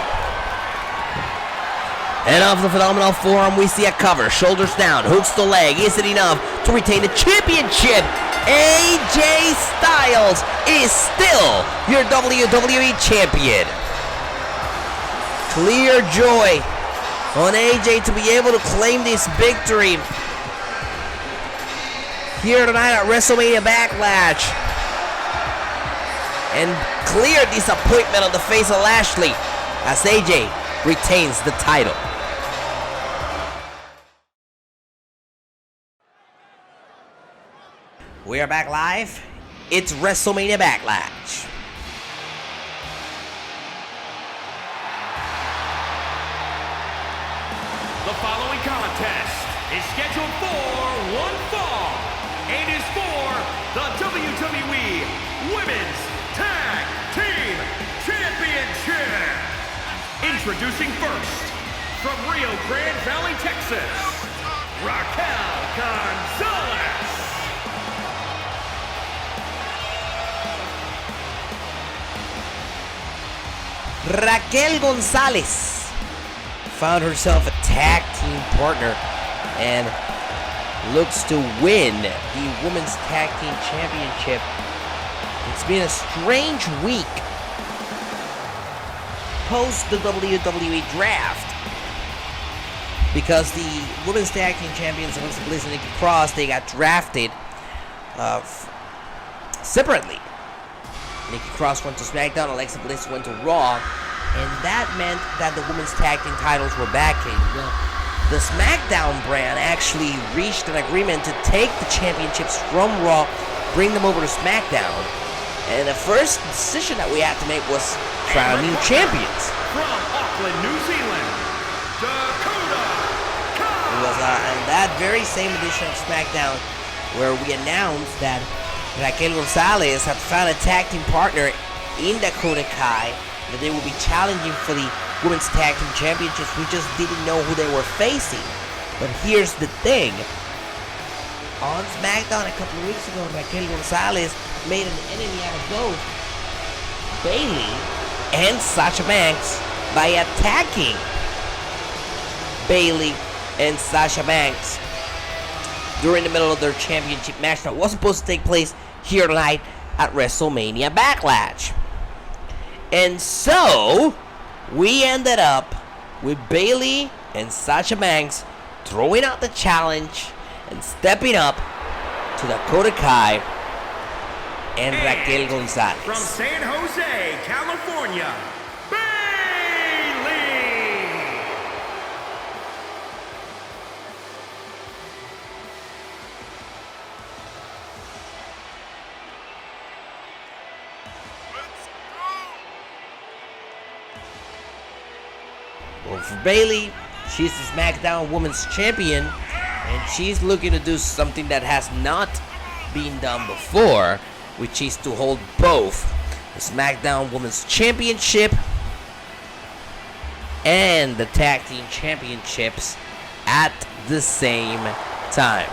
And off the Phenomenal forearm, we see a cover. Shoulders down, hooks the leg. Is it enough to retain the championship? AJ Styles is still your WWE champion. Clear joy on AJ to be able to claim this victory here tonight at WrestleMania Backlash. And clear disappointment on the face of Lashley as AJ retains the title. We are back live. It's WrestleMania Backlash. The following contest is scheduled for one fall and is for the WWE Women's Tag Team Championship. Introducing first, from Rio Grande Valley, Texas, Raquel Gonzalez. Raquel Gonzalez found herself a tag team partner and looks to win the Women's Tag Team Championship. It's been a strange week post the WWE Draft because the Women's Tag Team Champions, Alexa Bliss and Nikki Cross, they got drafted separately. Nikki Cross went to SmackDown, Alexa Bliss went to Raw, and that meant that the women's tag team titles were vacated. Well, the SmackDown brand actually reached an agreement to take the championships from Raw, bring them over to SmackDown, and the first decision that we had to make was try new champions. From Auckland, New Zealand, Dakota. It was on that very same edition of SmackDown where we announced that Raquel Gonzalez had found a tag team partner in Dakota Kai, that they would be challenging for the Women's Tag Team Championships. We just didn't know who they were facing. But here's the thing. On SmackDown a couple of weeks ago, Raquel Gonzalez made an enemy out of both Bayley and Sasha Banks by attacking Bayley and Sasha Banks during the middle of their championship match that was supposed to take place here tonight at WrestleMania Backlash. And so, we ended up with Bayley and Sasha Banks throwing out the challenge and stepping up to Dakota Kai and Raquel Gonzalez. From San Jose, California, Bayley! Well, for Bayley, she's the SmackDown Women's Champion, and she's looking to do something that has not been done before, which is to hold both the SmackDown Women's Championship and the Tag Team Championships at the same time.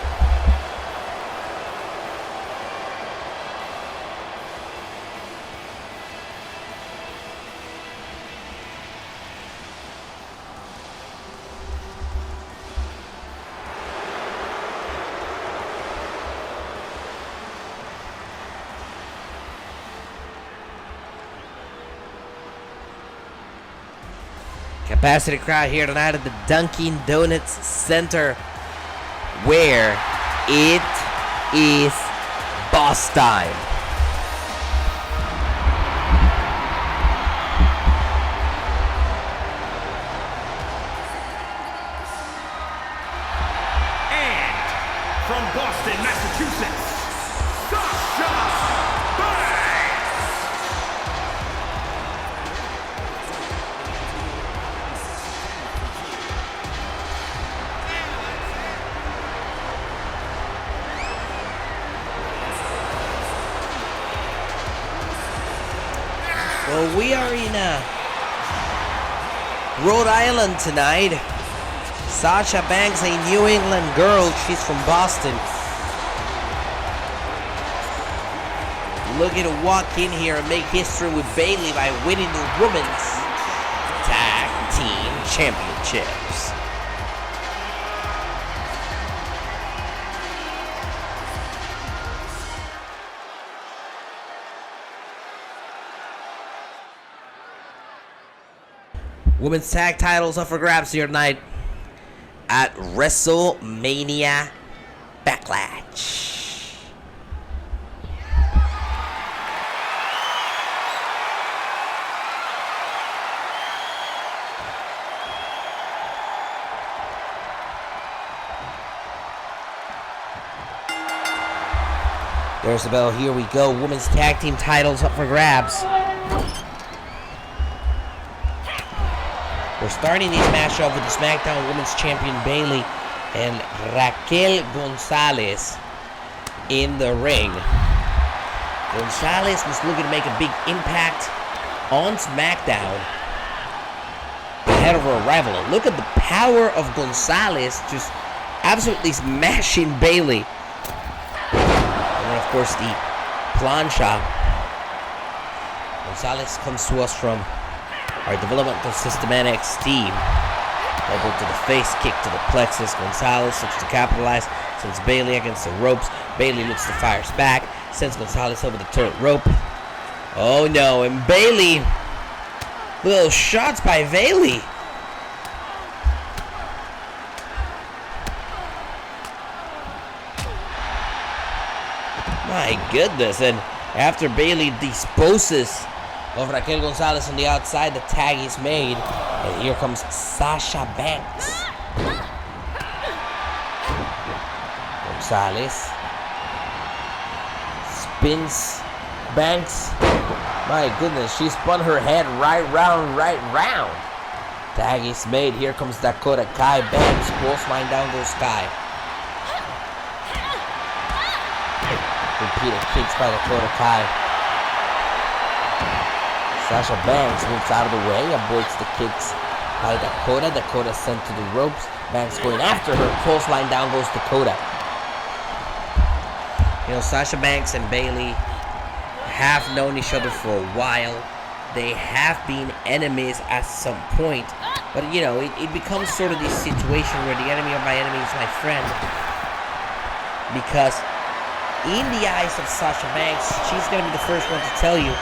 capacity crowd here tonight at the Dunkin' Donuts Center, where it is boss time. And from Boston, Massachusetts, Sasha Banks. Well, we are in Rhode Island tonight. Sasha Banks, a New England girl. She's from Boston. Looking to walk in here and make history with Bayley by winning the Women's Tag Team Championships. Women's tag titles up for grabs here tonight at WrestleMania Backlash. There's the bell. Here we go. Women's tag team titles up for grabs. We're starting this match off with the SmackDown Women's Champion Bayley and Raquel Gonzalez in the ring. Gonzalez was looking to make a big impact on SmackDown ahead of her arrival. And look at the power of Gonzalez just absolutely smashing Bayley. And then, of course, the plancha. Gonzalez comes to us from our developmental system NXT. Elbow to the face, kick to the plexus. Gonzalez looks to capitalize, sends Bayley against the ropes. Bayley looks to fires back, sends Gonzalez over the turret rope. Oh no, and Bayley, little shots by Bayley. My goodness, and after Bayley disposes of Raquel Gonzalez on the outside, the tag is made. And here comes Sasha Banks. Gonzalez spins Banks. My goodness, she spun her head right round. Tag is made. Here comes Dakota Kai. Banks clothesline down goes Kai. Repeated kicks by Dakota Kai. Sasha Banks moves out of the way, avoids the kicks by Dakota. Dakota sent to the ropes. Banks going after her. Clothesline down goes Dakota. You know, Sasha Banks and Bayley have known each other for a while. They have been enemies at some point. But, you know, it becomes sort of this situation where the enemy of my enemy is my friend. Because in the eyes of Sasha Banks, she's going to be the first one to tell you,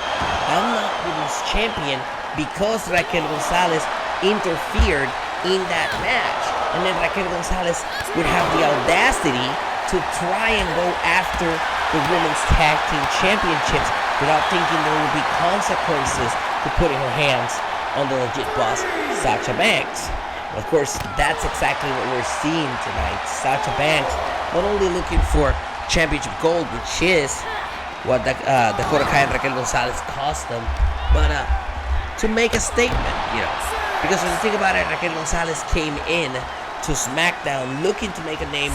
I'm not women's champion because Raquel Gonzalez interfered in that match. And then Raquel Gonzalez would have the audacity to try and go after the Women's Tag Team Championships without thinking there would be consequences to putting her hands on the legit boss, Sasha Banks. Of course, that's exactly what we're seeing tonight. Sasha Banks not only looking for championship gold, which is what Dakota Kai and Raquel Gonzalez cost them, but to make a statement, you know. Because when you think about it, Raquel Gonzalez came in to SmackDown looking to make a name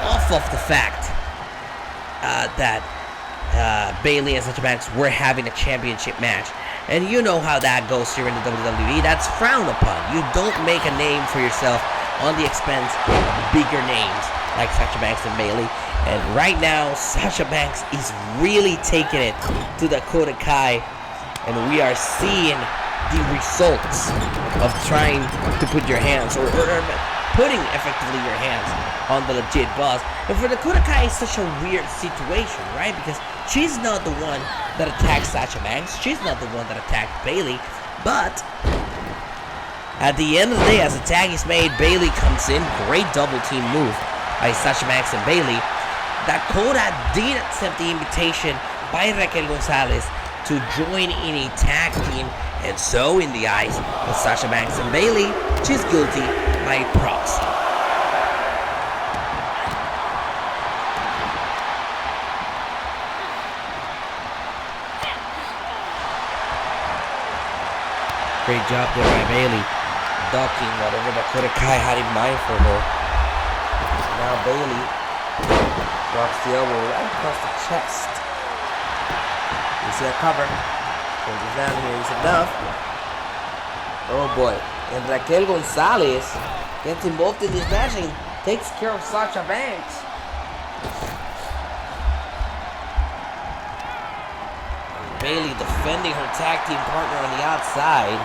off of the fact that Bayley and Sasha Banks were having a championship match. And you know how that goes here in the WWE. That's frowned upon. You don't make a name for yourself on the expense of bigger names like Sasha Banks and Bayley. And right now, Sasha Banks is really taking it to Dakota Kai. And we are seeing the results of trying to put your hands, or putting effectively your hands on the legit boss. And for Dakota Kai, it's such a weird situation, right? Because she's not the one that attacked Sasha Banks. She's not the one that attacked Bayley. But At the end of the day, as the tag is made, Bayley comes in. Great double team move by Sasha Banks and Bayley. Dakota did accept the invitation by Raquel Gonzalez to join in a tag team, and so in the eyes of Sasha Banks and Bayley, she's guilty by proxy. Great job there by Bayley, ducking whatever Dakota Kai had in mind for her. So now Bayley drops the elbow right across the chest. You see that cover? Goes down here, is enough. Oh boy. And Raquel Gonzalez gets involved in this match and takes care of Sasha Banks. Bayley defending her tag team partner on the outside,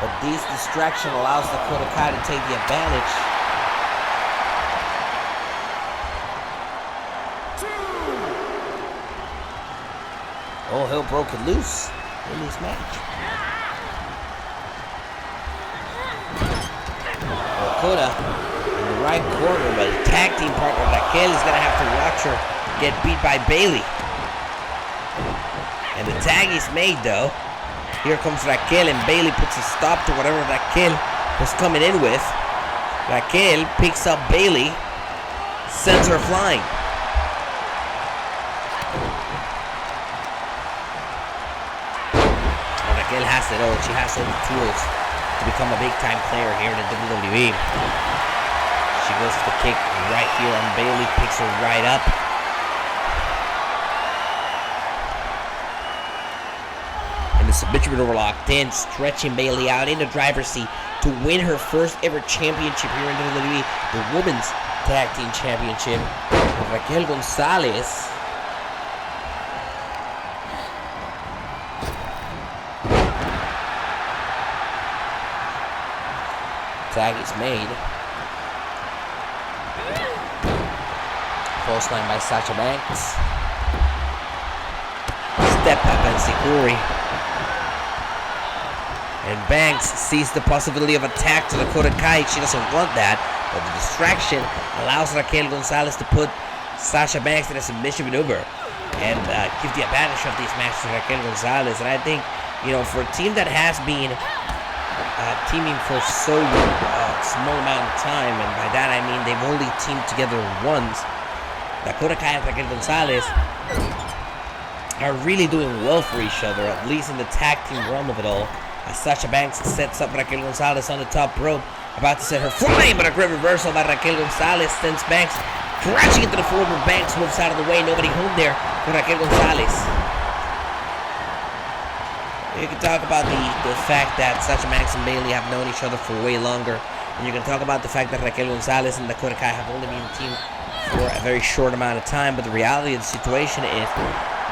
but this distraction allows Dakota Kai to take the advantage. All hell broken loose in this match. Dakota in the right corner, but his tag team partner Raquel is gonna have to watch her get beat by Bayley. And the tag is made though. Here comes Raquel, and Bayley puts a stop to whatever Raquel was coming in with. Raquel picks up Bayley, sends her flying. Raquel has it all. She has all the tools to become a big-time player here in the WWE. She goes for the kick right here on Bayley, picks her right up. The submission maneuver locked in, stretching Bayley out in the driver's seat to win her first ever championship here in WWE, the Women's Tag Team Championship. Raquel Gonzalez tag is made. False line by Sasha Banks. Step up and Sikuri. And Banks sees the possibility of attack to Dakota Kai. She doesn't want that, but the distraction allows Raquel Gonzalez to put Sasha Banks in a submission maneuver and give the advantage of this match to Raquel Gonzalez. And I think, you know, for a team that has been teaming for so small amount of time, and by that I mean they've only teamed together once, Dakota Kai and Raquel Gonzalez are really doing well for each other, at least in the tag team realm of it all. As Sasha Banks sets up Raquel Gonzalez on the top rope, about to set her flying, but a great reversal by Raquel Gonzalez sends Banks crashing into the floor, but Banks moves out of the way. Nobody home there for Raquel Gonzalez. You can talk about the fact that Sasha Banks and Bayley have known each other for way longer, and you can talk about the fact that Raquel Gonzalez and Dakota Kai have only been a team for a very short amount of time, but the reality of the situation is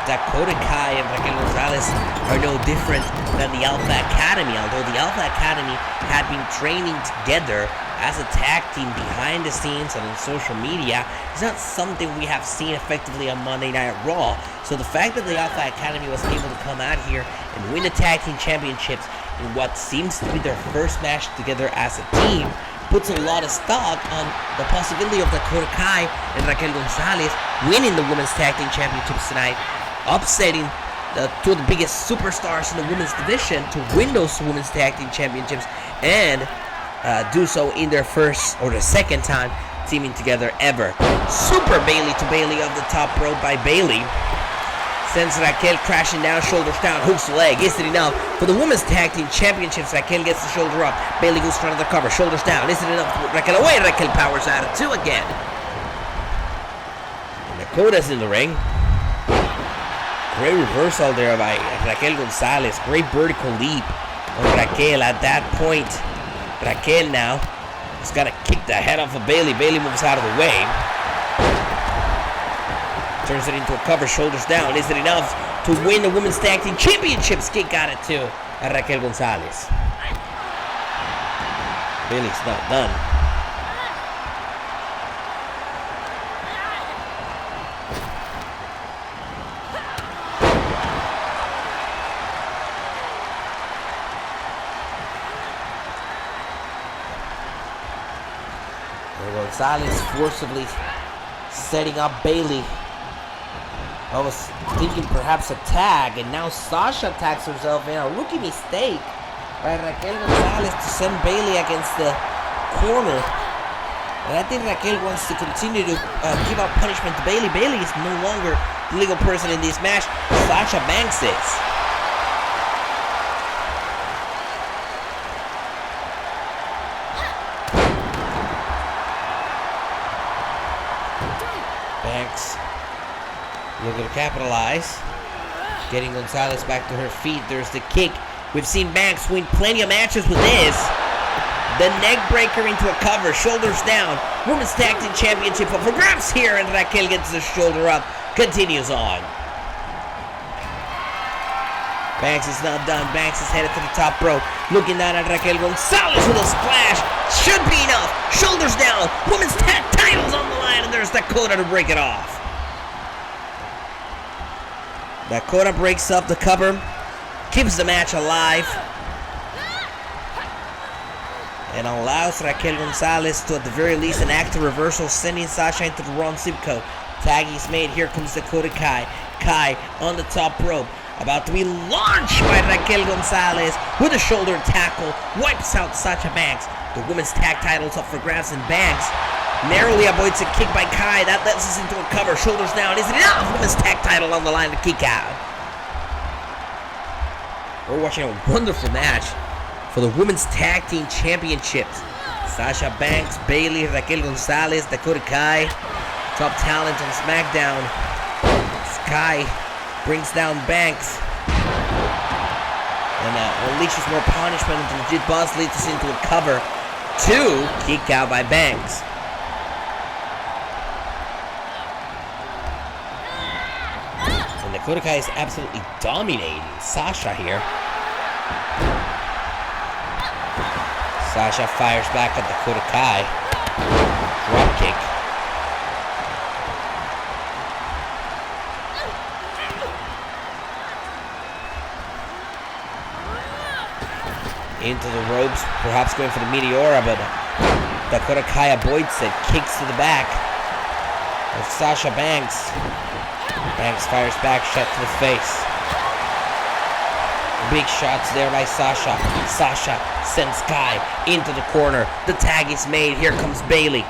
Dakota Kai and Raquel Gonzalez are no different than the Alpha Academy, although the Alpha Academy had been training together as a tag team behind the scenes and on social media. It's not something we have seen effectively on Monday Night Raw. So the fact that the Alpha Academy was able to come out here and win the tag team championships in what seems to be their first match together as a team puts a lot of stock on the possibility of Dakota Kai and Raquel Gonzalez winning the women's tag team championships tonight, upsetting two of the biggest superstars in the women's division to win those women's tag team championships, and do so in their first or the second time teaming together ever. Super Bayley to Bayley of the top rope by Bayley. Sends Raquel crashing down, shoulders down, hooks the leg. Is it enough for the women's tag team championships? Raquel gets the shoulder up. Bayley goes front of the cover, shoulders down. Is it enough to put Raquel away? Raquel powers out of two again. And Dakota's in the ring. Great reversal there by Raquel Gonzalez. Great vertical leap on Raquel. At that point, Raquel now has got to kick the head off of Bayley. Bayley moves out of the way. Turns it into a cover, shoulders down. Is it enough to win the women's tag team championships? Kick got it too at Raquel Gonzalez. Bayley's not done. Gonzalez forcibly setting up Bayley. I was thinking perhaps a tag, and now Sasha tags herself in. A rookie mistake by Raquel Gonzalez to send Bayley against the corner. And I think Raquel wants to continue to give out punishment to Bayley. Bayley is no longer the legal person in this match. Sasha Banks is. Banks looking to capitalize. Getting Gonzalez back to her feet. There's the kick. We've seen Banks win plenty of matches with this. The neck breaker into a cover. Shoulders down. Women's Tag Team Championship up for grabs here. And Raquel gets the shoulder up. Continues on. Banks is not done. Banks is headed to the top rope. Looking down at Raquel Gonzalez with a splash. Should be enough. Shoulders down. Women's tag titles on the line. And there's Dakota to break it off. Dakota breaks up the cover. Keeps the match alive. And allows Raquel Gonzalez to at the very least enact a reversal, sending Sasha into the wrong zip code. Tag is made. Here comes Dakota Kai. Kai on the top rope. About to be launched by Raquel Gonzalez with a shoulder tackle. Wipes out Sasha Banks. The women's tag titles up for grabs, and Banks narrowly avoids a kick by Kai. That lets us into a cover. Shoulders down. Is it enough? Women's tag title on the line to kick out. We're watching a wonderful match for the Women's Tag Team Championships. Sasha Banks, Bayley, Raquel Gonzalez, Dakota Kai. Top talent on SmackDown. Kai brings down Banks. And unleashes more punishment into legit boss, leads us into a cover. 2, kick out by Banks. And Dakota Kai is absolutely dominating Sasha here. Sasha fires back at Dakota Kai. Drop kick. Into the ropes, perhaps going for the Meteora, but Dakota Kai avoids it, kicks to the back of Sasha Banks. Banks fires back, shot to the face. Big shots there by Sasha. Sasha sends Kai into the corner. The tag is made. Here comes Bayley.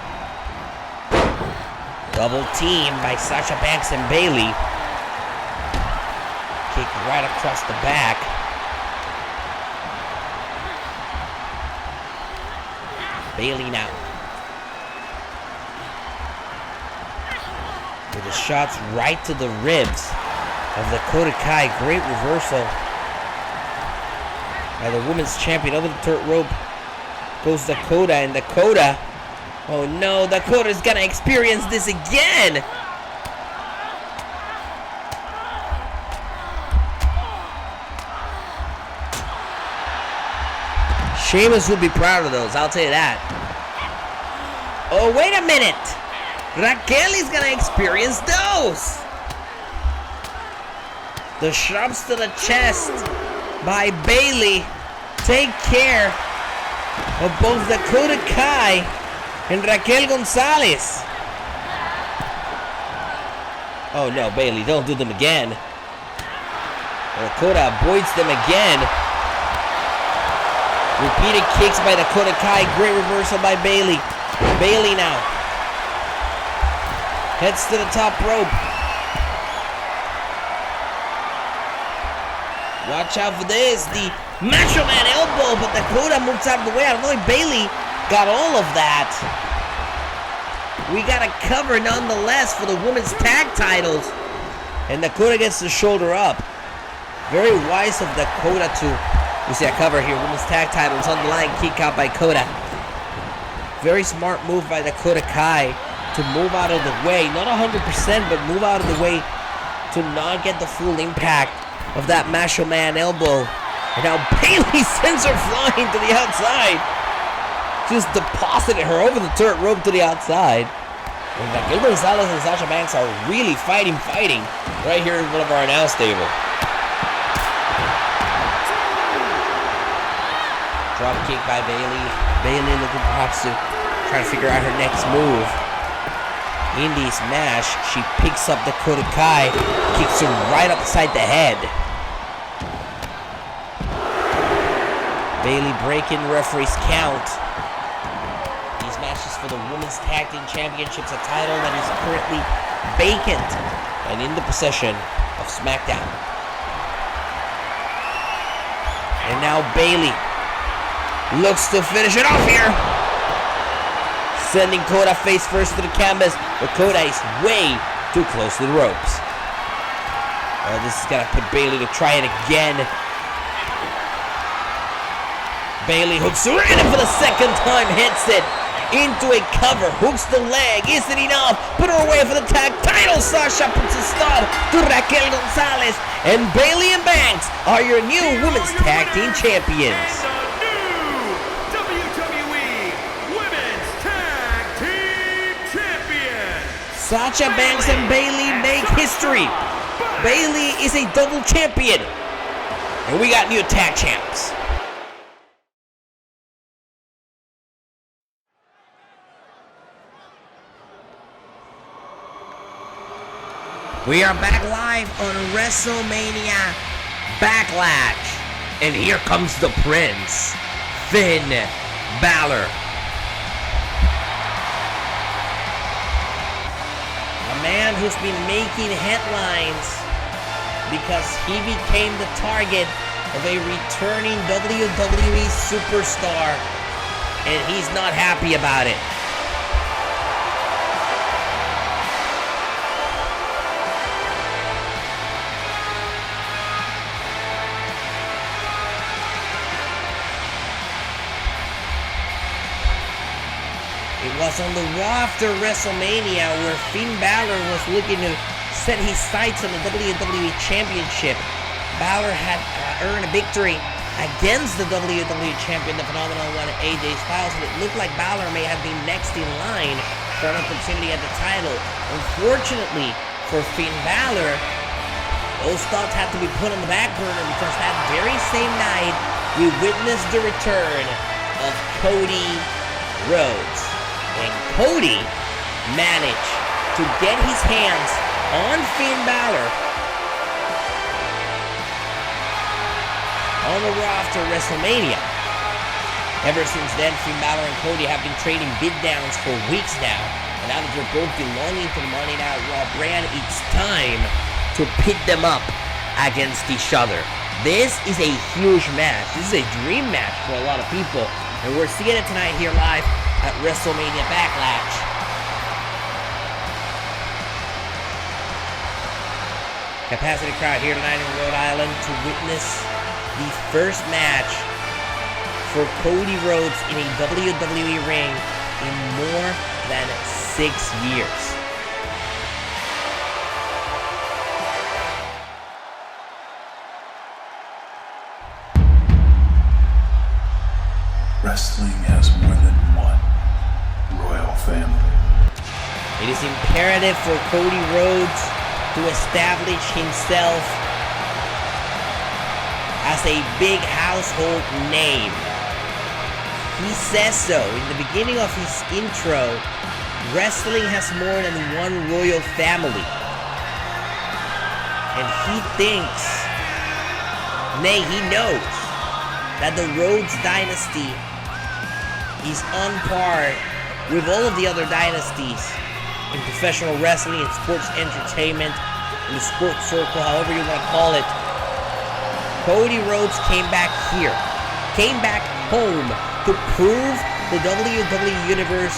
Double team by Sasha Banks and Bayley. Kick right across the back. Bayley now. With the shots right to the ribs of Dakota Kai. Great reversal by the women's champion. Over the third rope goes Dakota, and Dakota, oh no, Dakota's gonna experience this again. Sheamus will be proud of those, I'll tell you that. Oh, wait a minute. Raquel is gonna experience those. The shots to the chest by Bayley take care of both Dakota Kai and Raquel Gonzalez. Oh no, Bayley, don't do them again. Dakota avoids them again. Repeated kicks by Dakota Kai. Great reversal by Bayley. Bayley now heads to the top rope. Watch out for this. The Macho Man elbow, but Dakota moves out of the way. I don't know if Bayley got all of that. We got a cover nonetheless for the women's tag titles. And Dakota gets the shoulder up. Very wise of Dakota to, we see a cover here. Women's tag titles on the line. Kick out by Dakota. Very smart move by Dakota Kai to move out of the way. Not 100%, but move out of the way to not get the full impact of that Macho Man elbow. And now Bayley sends her flying to the outside. Just deposited her over the third rope to the outside. And Raquel Gonzalez and Sasha Banks are really fighting right here in front of our announce table. Drop kick by Bayley. Bayley looking perhaps to trying to figure out her next move. In this match, she picks up Dakota Kai, kicks her right upside the head. Bayley breaking referee's count. These matches for the Women's Tag Team Championships, a title that is currently vacant and in the possession of SmackDown. And now Bayley looks to finish it off here. Sending Dakota face first to the canvas. Dakota is way too close to the ropes. This is gonna put Bayley to try it again. Bayley hooks her in for the second time, hits it into a cover, hooks the leg. Isn't enough? Put her away for the tag title. Sasha puts a stop to Raquel Gonzalez, and Bayley and Banks are your new Women's Tag Team Champions. Sasha Banks and Bayley make history. Bayley is a double champion. And we got new tag champs. We are back live on WrestleMania Backlash. And here comes the Prince, Finn Balor. A man who's been making headlines because he became the target of a returning WWE superstar, and he's not happy about it. It was on the Raw after WrestleMania where Finn Balor was looking to set his sights on the WWE Championship. Balor had earned a victory against the WWE Champion, the Phenomenal One, AJ Styles, and it looked like Balor may have been next in line for an opportunity at the title. Unfortunately for Finn Balor, those thoughts had to be put on the back burner because that very same night we witnessed the return of Cody Rhodes. And Cody managed to get his hands on Finn Balor on the Raw after WrestleMania. Ever since then, Finn Balor and Cody have been trading beatdowns for weeks now. And now that they're both belonging to the Monday Night Raw brand, it's time to pit them up against each other. This is a huge match. This is a dream match for a lot of people. And we're seeing it tonight here live at WrestleMania Backlash. Capacity crowd here tonight in Rhode Island to witness the first match for Cody Rhodes in a WWE ring in more than 6 years. Wrestling has more than one royal family. It is imperative for Cody Rhodes to establish himself as a big household name. He says so in the beginning of his intro. Wrestling has more than one royal family. And he thinks, nay, he knows that the Rhodes dynasty is on par with all of the other dynasties in professional wrestling, in sports entertainment, in the sports circle, however you want to call it. Cody Rhodes came back here, came back home to prove the WWE Universe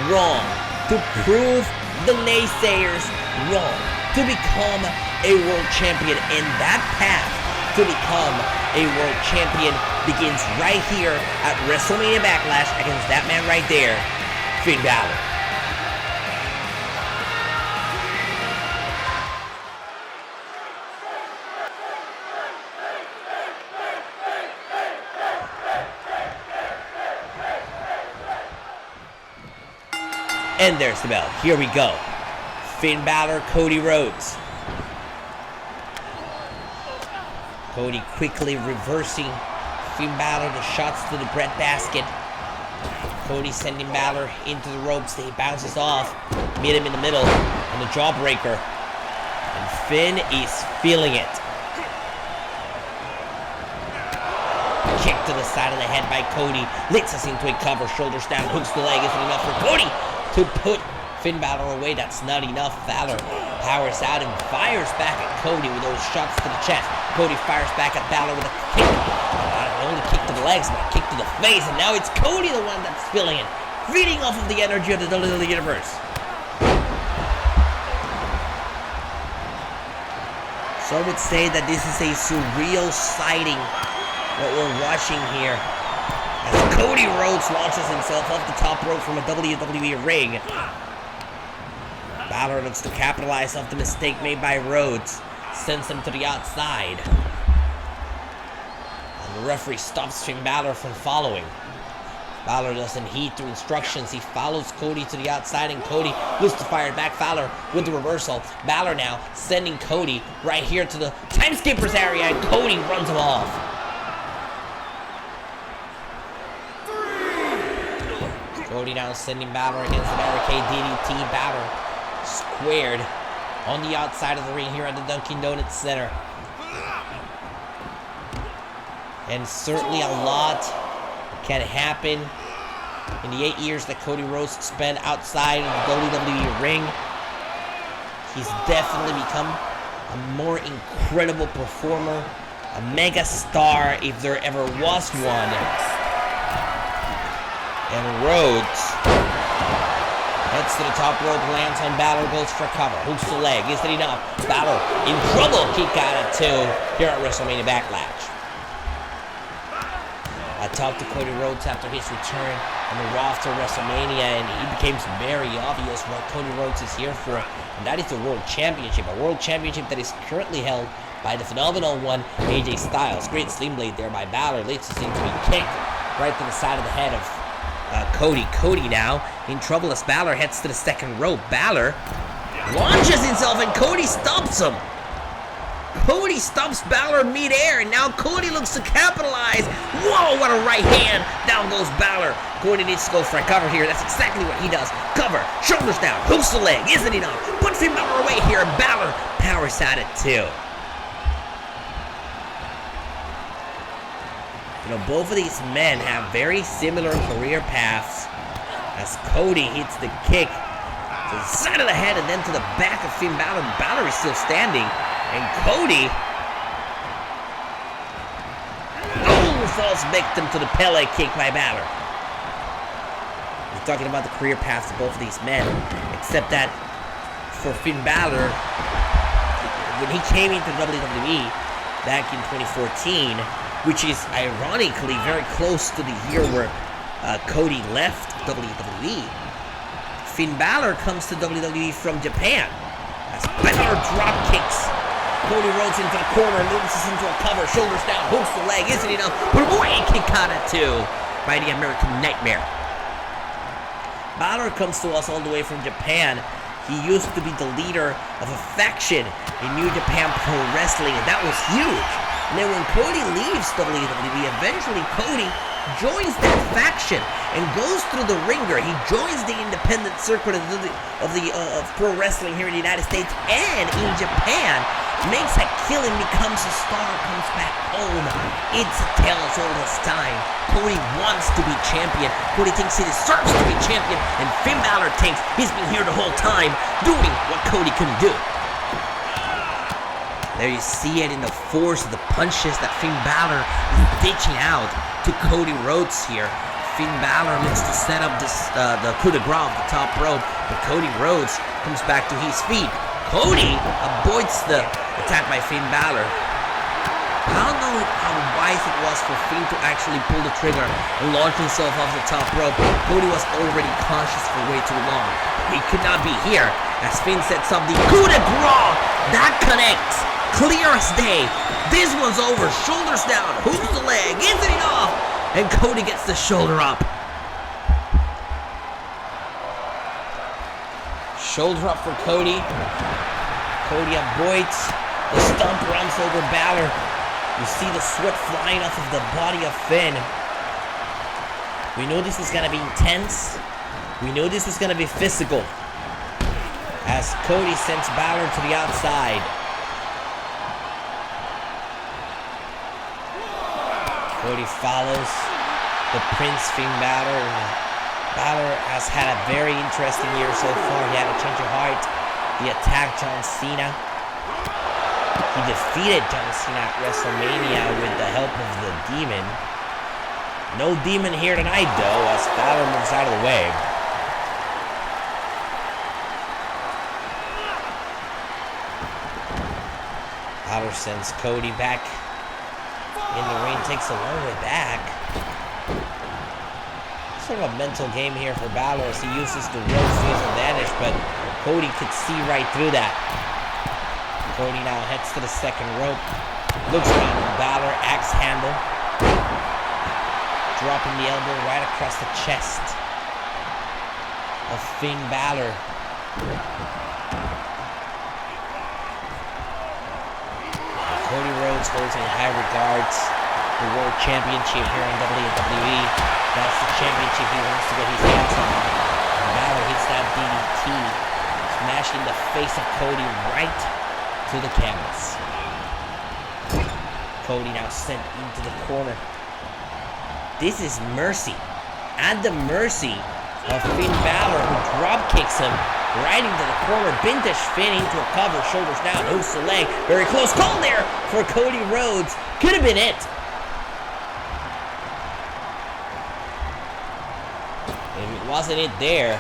wrong, to prove the naysayers wrong, to become a world champion. And that path to become a world champion begins right here at WrestleMania Backlash against that man right there, Finn Balor. And there's the bell. Here we go. Finn Balor, Cody Rhodes. Cody quickly reversing Finn Balor, the shots to the breadbasket. Cody sending Balor into the ropes. He bounces off. Meet him in the middle on the jawbreaker. And Finn is feeling it. Kick to the side of the head by Cody. Leads us into a cover. Shoulders down. Hooks the leg. Isn't enough for Cody to put Finn Balor away. That's not enough. Balor powers out and fires back at Cody with those shots to the chest. Cody fires back at Balor with a kick. Not only kick to the legs, but a kick to the face. And now it's Cody the one that's feeling it. Feeding off of the energy of the WWE Universe. Some would say that this is a surreal sighting, what we're watching here. As Cody Rhodes launches himself off the top rope from a WWE Ring. Balor looks to capitalize off the mistake made by Rhodes. Sends him to the outside. And the referee stops Finn Balor from following. Balor doesn't heed to instructions. He follows Cody to the outside, and Cody looks to fire back Balor with the reversal. Balor now sending Cody right here to the time skippers area, and Cody runs him off. Cody now sending Balor against the barricade DDT. Balor squared on the outside of the ring here at the Dunkin' Donuts Center. And certainly a lot can happen in the 8 years that Cody Rhodes spent outside of the WWE Ring. He's definitely become a more incredible performer, a mega star if there ever was one. And Rhodes heads to the top rope, lands on Balor, goes for cover, hooks the leg, is it enough? Balor in trouble, kick out at 2 here at Wrestlemania Backlash. I talked to Cody Rhodes after his return on the Raw after WrestleMania, and it becomes very obvious what Cody Rhodes is here for, and that is the World Championship, a World Championship that is currently held by the phenomenal one, AJ Styles. Great sling blade there by Balor, leads us into a kick right to the side of the head of Cody. Cody now in trouble as Balor heads to the second rope. Balor launches himself, and Cody stops him. Cody stops Balor mid-air, and now Cody looks to capitalize. Whoa, what a right hand. Down goes Balor. Cody needs to go for a cover here. That's exactly what he does. Cover, shoulders down, hooks the leg, isn't enough. Puts Finn Balor away here, and Balor powers out at 2. You know, both of these men have very similar career paths. As Cody hits the kick to the side of the head and then to the back of Finn Balor. Balor is still standing. And Cody falls victim to the Pele kick by Balor. We're talking about the career paths of both of these men, except that for Finn Balor, when he came into WWE back in 2014, which is ironically very close to the year where Cody left WWE, Finn Balor comes to WWE from Japan. As Balor drop kicks Cody Rhodes into the corner, moves us into a cover, shoulders down, hooks the leg, isn't enough, but away, kick out at 2 by the American Nightmare. Balor comes to us all the way from Japan. He used to be the leader of a faction in New Japan Pro Wrestling, and that was huge. And then when Cody leaves WWE, eventually Cody joins that faction and goes through the ringer. He joins the independent circuit of pro wrestling here in the United States and in Japan. Makes a killing, becomes a star, comes back home. It's a tale as old as time. Cody wants to be champion. Cody thinks he deserves to be champion, and Finn Balor thinks he's been here the whole time doing what Cody couldn't do. There you see it in the force of the punches that Finn Balor is ditching out to Cody Rhodes here. Finn Balor looks to set up this the coup de grace off the top rope, but Cody Rhodes comes back to his feet. Cody avoids the attack by Finn Balor. I don't know how wise it was for Finn to actually pull the trigger and launch himself off the top rope. Cody was already conscious for way too long. He could not be here as Finn sets up the coup de grace. That connects. Clear as day. This one's over. Shoulders down. Hooks the leg. Isn't enough. And Cody gets the shoulder up. Shoulder up for Cody. Cody avoids. The stump runs over Balor. You see the sweat flying off of the body of Finn. We knew this was gonna be intense. We knew this was gonna be physical. As Cody sends Balor to the outside. Cody follows the Prince Finn Balor. Balor has had a very interesting year so far. He had a change of heart. He attacked John Cena. He defeated John Cena at WrestleMania with the help of the Demon. No Demon here tonight, though, as Balor moves out of the way. Balor sends Cody back in the ring, takes a long way back. Sort of a mental game here for Balor as he uses the rope to his advantage, but Cody could see right through that. Cody now heads to the second rope, looks around, Balor axe handle, dropping the elbow right across the chest of Finn Balor. Cody Rhodes holds in high regards the World Championship here in WWE. That's the championship he wants to get his hands on. And Balor hits that DDT, smashing the face of Cody right to the canvas. Cody now sent into the corner. This is mercy. At the mercy of Finn Balor, who drop kicks him right into the corner. Vintage Finn into a cover, shoulders down, hooks the leg. Very close call there for Cody Rhodes. Could have been it. If it wasn't it there,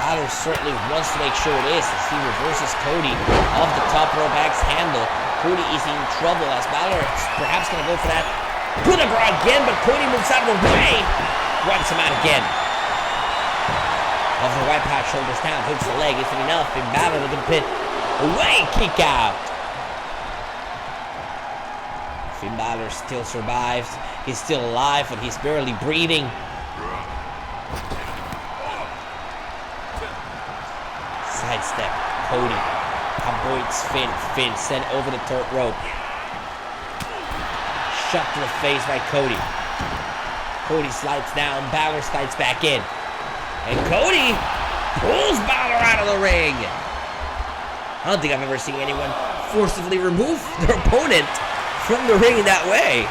Balor certainly wants to make sure it is as he reverses Cody off the top rope axe handle. Cody is in trouble as Balor is perhaps going to go for that coup de grace again, but Cody moves out of the way. Wipes him out again. Off the right patch, shoulders down, hooks the leg, isn't enough. Finn Balor with the pin. Away, kick out. Finn Balor still survives. He's still alive, but he's barely breathing. Sidestep, Cody avoids Finn. Finn sent over the third rope. Shot to the face by Cody. Cody slides down, Balor slides back in. And Cody pulls Balor out of the ring. I don't think I've ever seen anyone forcibly remove their opponent from the ring in that way.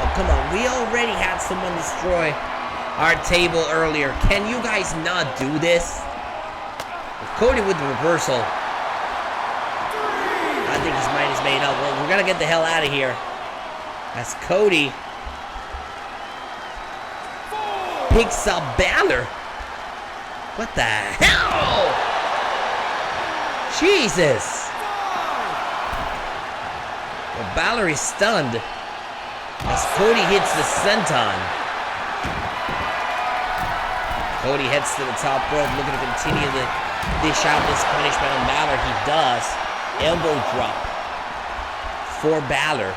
Oh, come on. We already had someone destroy our table earlier. Can you guys not do this? Cody with the reversal. I think his mind is made up. Well, we're gonna get the hell out of here. As Cody picks up Balor. What the hell? Jesus. Well, Balor is stunned as Cody hits the senton. Cody heads to the top rope, looking to continue to dish out this punishment on Balor. He does. Elbow drop for Balor.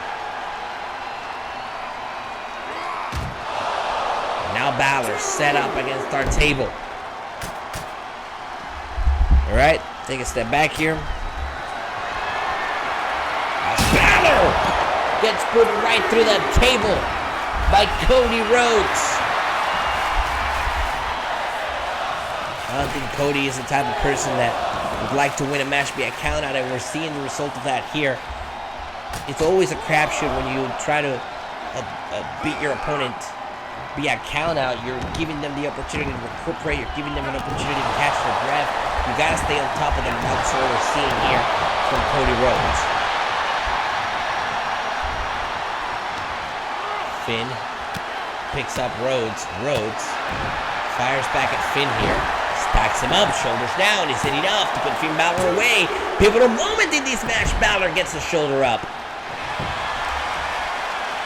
Now Balor set up against our table. Alright, take a step back here. As Balor gets put right through that table by Cody Rhodes. I don't think Cody is the type of person that would like to win a match via count out, and we're seeing the result of that here. It's always a crapshoot when you try to beat your opponent via count out. You're giving them the opportunity to recuperate, you're giving them an opportunity to catch their breath. You gotta stay on top of them, and that's what we're seeing here from Cody Rhodes. Finn picks up Rhodes. Rhodes fires back at Finn here. Stacks him up, shoulders down. Is it enough to put Finn Balor away? Pivotal moment in this match. Balor gets the shoulder up.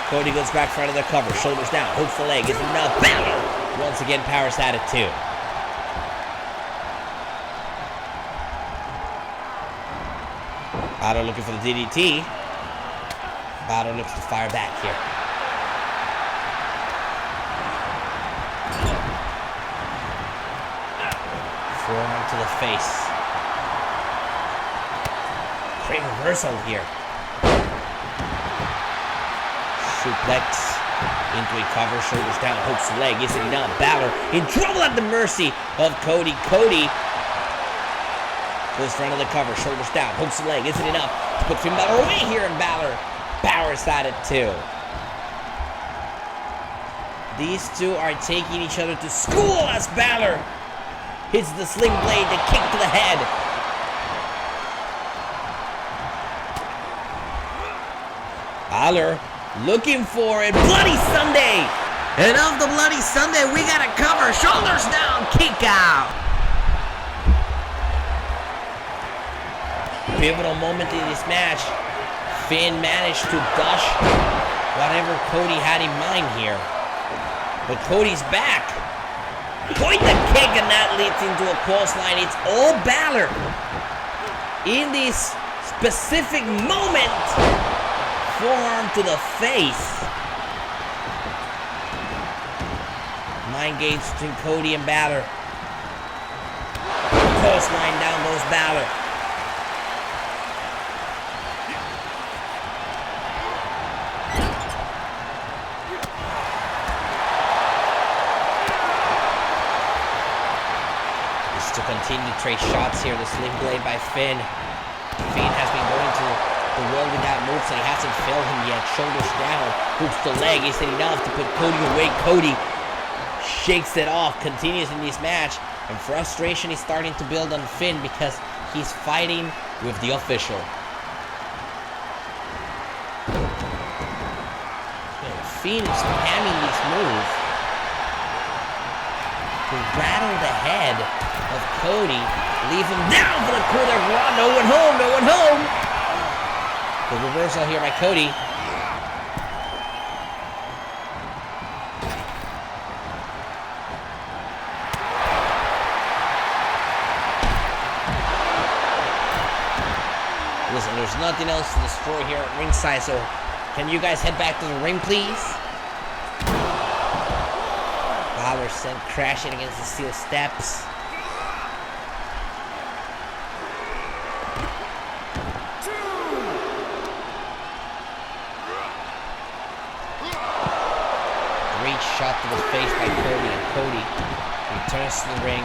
Cody goes back for another cover. Shoulders down. Hooks the leg. Is it enough? Balor once again powers at it too. Balor looking for the DDT. Balor looks to fire back here. Forearm to the face. Great reversal here. suplex into a cover, shoulders down, hooks the leg, isn't enough. Balor in trouble at the mercy of Cody. Cody goes front of the cover, shoulders down, hooks the leg, isn't enough to put Finn Balor away here, and Balor powers at it too. These two are taking each other to school as Balor hits the sling blade, the kick to the head. Balor looking for it. Bloody Sunday! And of the Bloody Sunday, we got a cover. Shoulders down, kick out. Pivotal moment in this match. Finn managed to gush whatever Cody had in mind here. But Cody's back. Point the kick, and that leads into a clothesline. It's all Balor. In this specific moment, forearm to the face. Mind games between Cody and Balor. Clothesline, down goes Balor. To continue to trade shots here. The sling blade by Finn. Finn has been going to the world without moves, and he hasn't failed him yet. Shoulders down, hooks the leg. Isn't enough to put Cody away. Cody shakes it off, continues in this match, and frustration is starting to build on Finn because he's fighting with the official. Finn is spamming this move to rattle the head of Cody, leave him down for the coup de grace. No one home, no one home. The reversal here by Cody. Listen, there's nothing else to destroy here at ringside, so can you guys head back to the ring, please? Balor sent crashing against the steel steps. Great shot to the face by Cody, and Cody returns to the ring,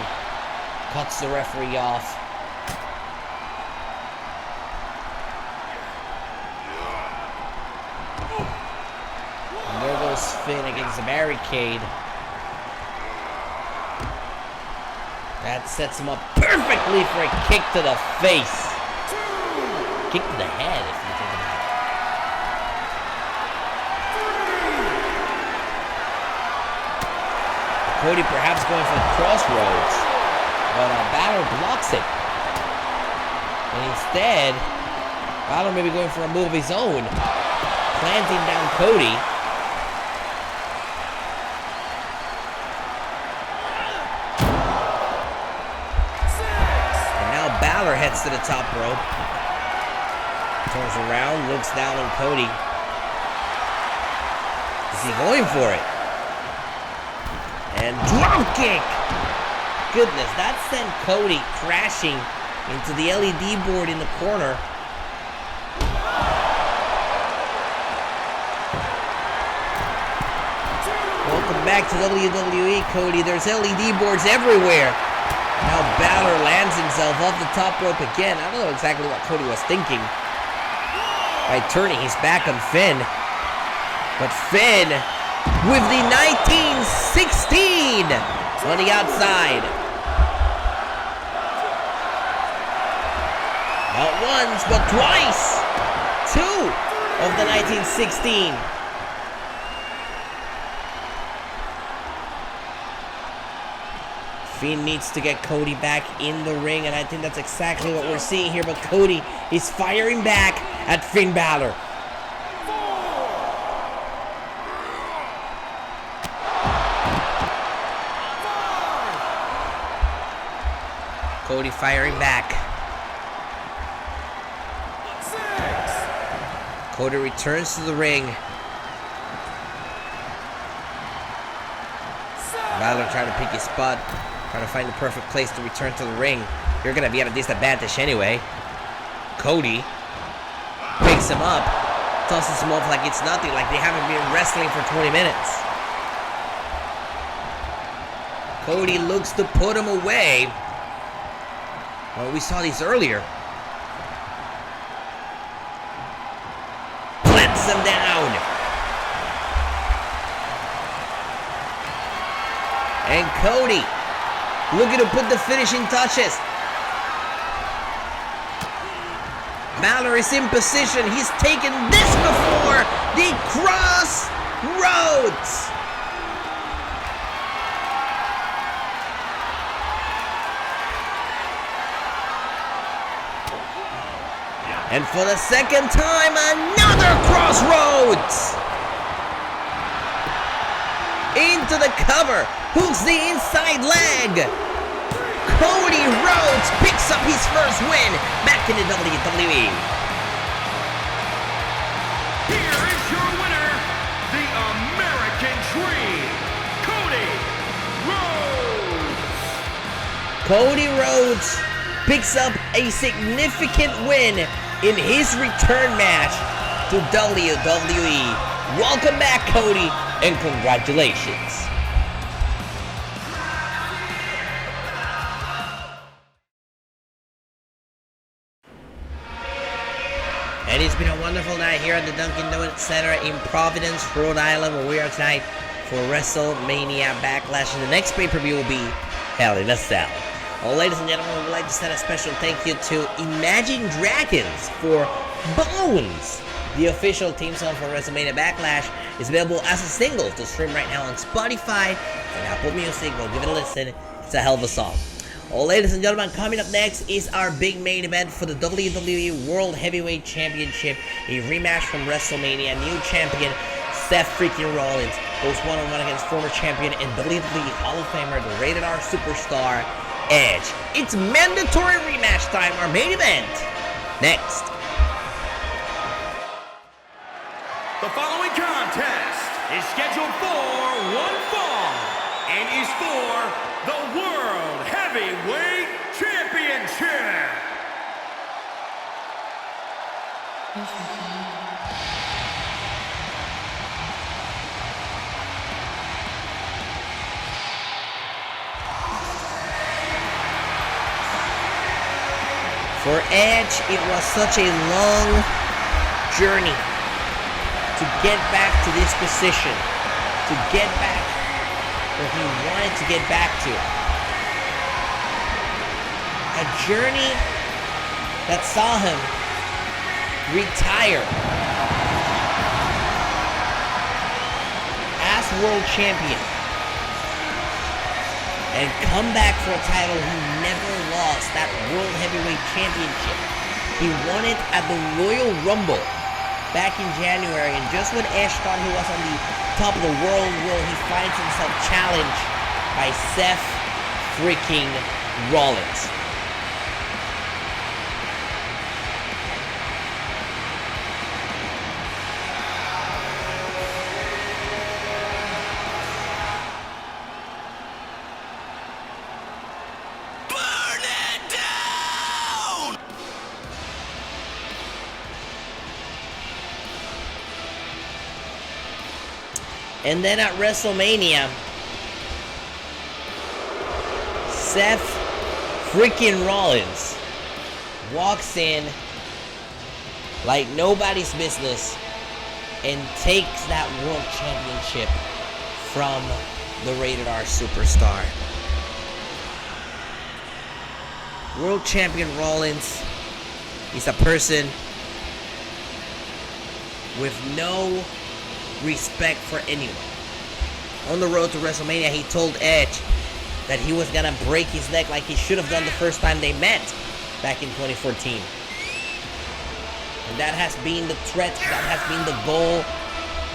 cuts the referee off. And there goes Finn against the barricade. That sets him up perfectly for a kick to the face. Kick to the head, if you think about it. Cody perhaps going for the crossroads, but Balor blocks it. And instead, Balor may be going for a move of his own, planting down Cody. Balor heads to the top rope, turns around, looks down on Cody. Is he going for it? And drop kick! Goodness, that sent Cody crashing into the LED board in the corner. Welcome back to WWE, Cody. There's LED boards everywhere. Now Balor lands himself off the top rope again. I don't know exactly what Cody was thinking by turning his back on Finn. But Finn with the 1916 on the outside. Not once, but twice. Two of the 1916. Finn needs to get Cody back in the ring, and I think that's exactly what we're seeing here. But Cody is firing back at Finn Balor. Cody firing back. Cody returns to the ring. Balor trying to pick his spot. Trying to find the perfect place to return to the ring. You're going to be at a disadvantage anyway. Cody picks him up. tosses him off like it's nothing, like they haven't been wrestling for 20 minutes. Cody looks to put him away. Well, we saw these earlier. Plants him down. And Cody looking to put the finishing touches. Balor is in position. He's taken this before. The crossroads. And for the second time, another crossroads. Into the cover. Hooks the inside leg. Cody Rhodes picks up his first win back in the WWE. Here is your winner, the American Dream, Cody Rhodes. Cody Rhodes picks up a significant win in his return match to WWE. Welcome back, Cody, and congratulations. And it's been a wonderful night here at the Dunkin' Donuts Center in Providence, Rhode Island, where we are tonight for WrestleMania Backlash. And the next pay-per-view will be Hell in a Cell. Well, ladies and gentlemen, we would like to send a special thank you to Imagine Dragons for Bones. The official theme song for WrestleMania Backlash is available as a single to stream right now on Spotify and Apple Music. Go give it a listen. It's a hell of a song. Well, ladies and gentlemen, coming up next is our big main event for the WWE World Heavyweight Championship, a rematch from WrestleMania. New champion Seth freaking Rollins goes one-on-one against former champion and WWE Hall of Famer, the Rated R Superstar, Edge. It's mandatory rematch time, our main event. Next. The following contest is scheduled for one fall and is for the World Heavyweight Championship. For Edge, it was such a long journey to get back to this position, to get back where he wanted to get back to. A journey that saw him retire as world champion and come back for a title he never lost, that World Heavyweight Championship. He won it at the Royal Rumble back in January, and just when Edge thought he was on the top of the world, he finds himself challenged by Seth freaking Rollins. And then at WrestleMania, Seth freaking Rollins walks in like nobody's business and takes that world championship from the Rated R Superstar. World champion Rollins is a person with no respect for anyone. On the road to WrestleMania, he told Edge that he was gonna break his neck like he should have done the first time they met back in 2014. And that has been the threat, that has been the goal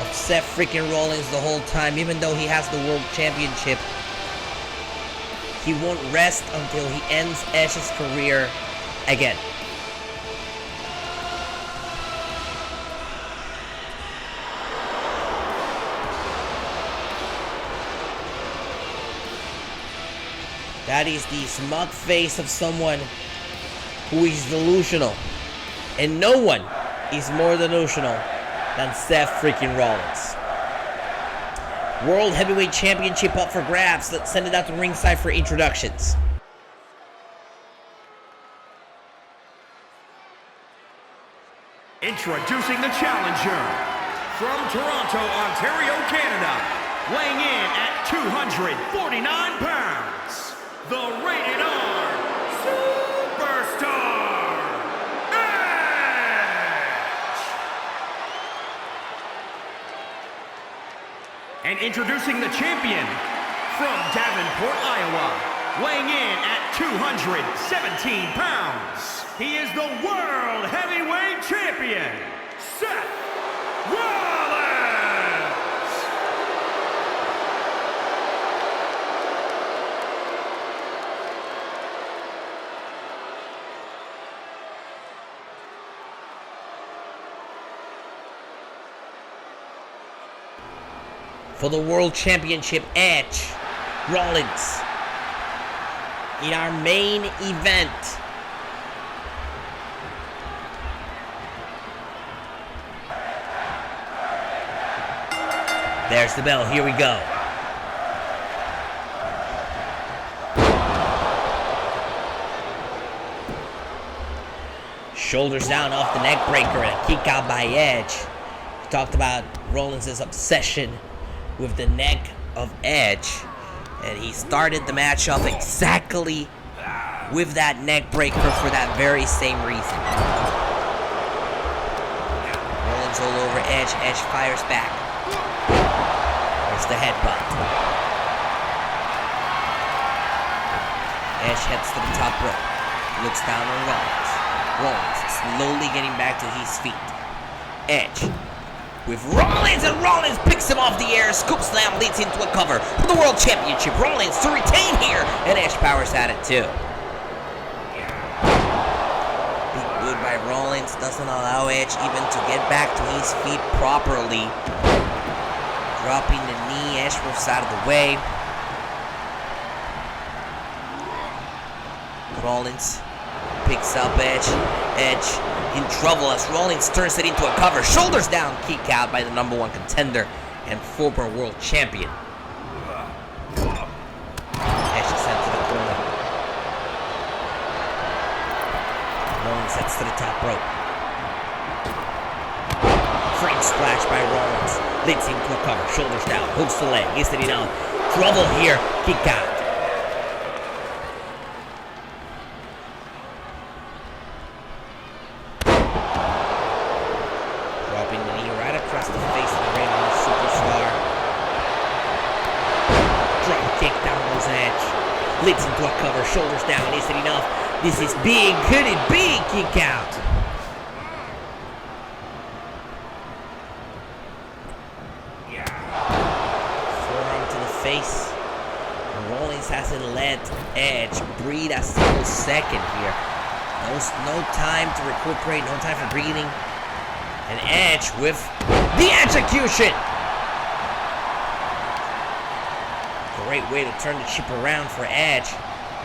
of Seth freaking Rollins the whole time. Even though he has the world championship, he won't rest until he ends Edge's career again. That is the smug face of someone who is delusional. And no one is more delusional than Seth freaking Rollins. World Heavyweight Championship up for grabs. Let's send it out to ringside for introductions. Introducing the challenger from Toronto, Ontario, Canada, weighing in at 249 pounds, the Rated R Superstar, Edge! And introducing the champion from Davenport, Iowa, weighing in at 217 pounds, he is the World Heavyweight Champion, Seth Rollins! For the World Championship, Edge, Rollins, in our main event. There's the bell, here we go. Shoulders down off the neck breaker and a kick out by Edge. We talked about Rollins' obsession with the neck of Edge, and he started the match off exactly with that neck breaker for that very same reason. Rollins all over Edge, Edge fires back. There's the headbutt. Edge heads to the top rope, looks down on Rollins. Rollins slowly getting back to his feet. Edge with Rollins, and Rollins picks him off the air. Scoop slam leads into a cover for the World Championship. Rollins to retain here, and Edge powers at it too. Big boot by Rollins doesn't allow Edge even to get back to his feet properly. Dropping the knee, Edge moves out of the way. Rollins picks up Edge. Edge in trouble as Rollins turns it into a cover. Shoulders down, kick out by the #1 contender and former world champion. Edge is sent to the corner. Rollins sets to the top rope. Front splash by Rollins. Leads into a cover. Shoulders down. Hooks the leg. Is it enough? Trouble here. Kick out. Dropping the knee right across the face of the Rated Superstar. Drop kick. Down goes Edge. Leads into a cover. Shoulders down. Is it enough? This is big. Could it be? Kick out. Face. Rollins hasn't let Edge breathe a single second here. No time to recuperate, no time for breathing. And Edge with the execution. Great way to turn the ship around for Edge.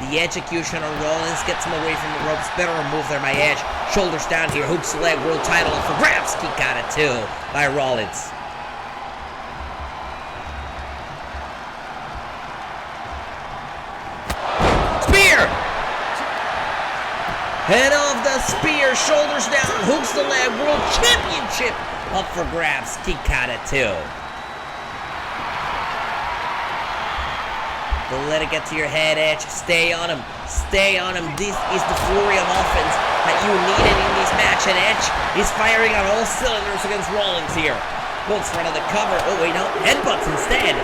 The execution on Rollins gets him away from the ropes. Better remove there by Edge. Shoulders down here, hooks the leg, world title for grabs. Kick out at 2 by Rollins. Head of the spear, shoulders down, hooks the leg, world championship up for grabs, kick out at 2. Don't let it get to your head, Edge. Stay on him. Stay on him. This is the flurry of offense that you needed in this match, and Edge is firing on all cylinders against Rollins here. Goes front of the cover. Oh, wait, no. Headbutts instead.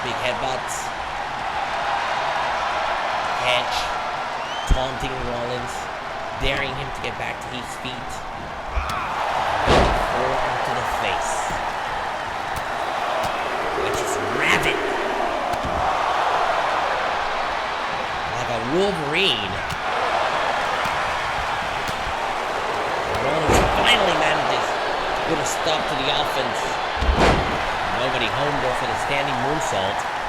Big headbutts. Edge taunting Rollins, daring him to get back to his feet. Forearm to the face. Which is rabid. Like a Wolverine. Rollins finally manages to put a stop to the offense. Nobody home there for the standing moonsault.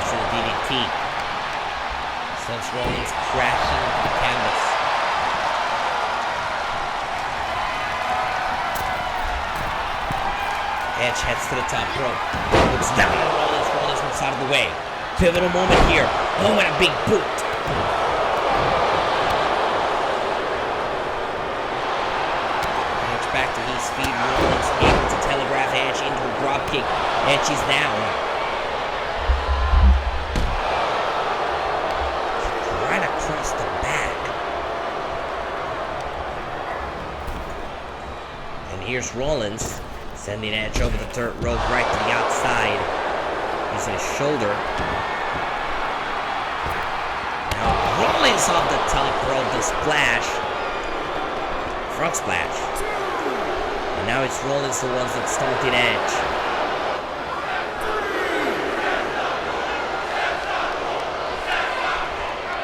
To the DDT. Sends Rollins crashing the canvas. Edge heads to the top rope. Looks down on Rollins. Rollins moves out of the way. Pivotal moment here. Oh, and a big boot. Edge back to his feet. Rollins able to telegraph Edge into a dropkick. Edge is down. Right across the back. And here's Rollins. Sending Edge over the third rope right to the outside. Using his shoulder. Now Rollins off the top rope, the splash. Frog splash. And now it's Rollins the ones that taunting Edge.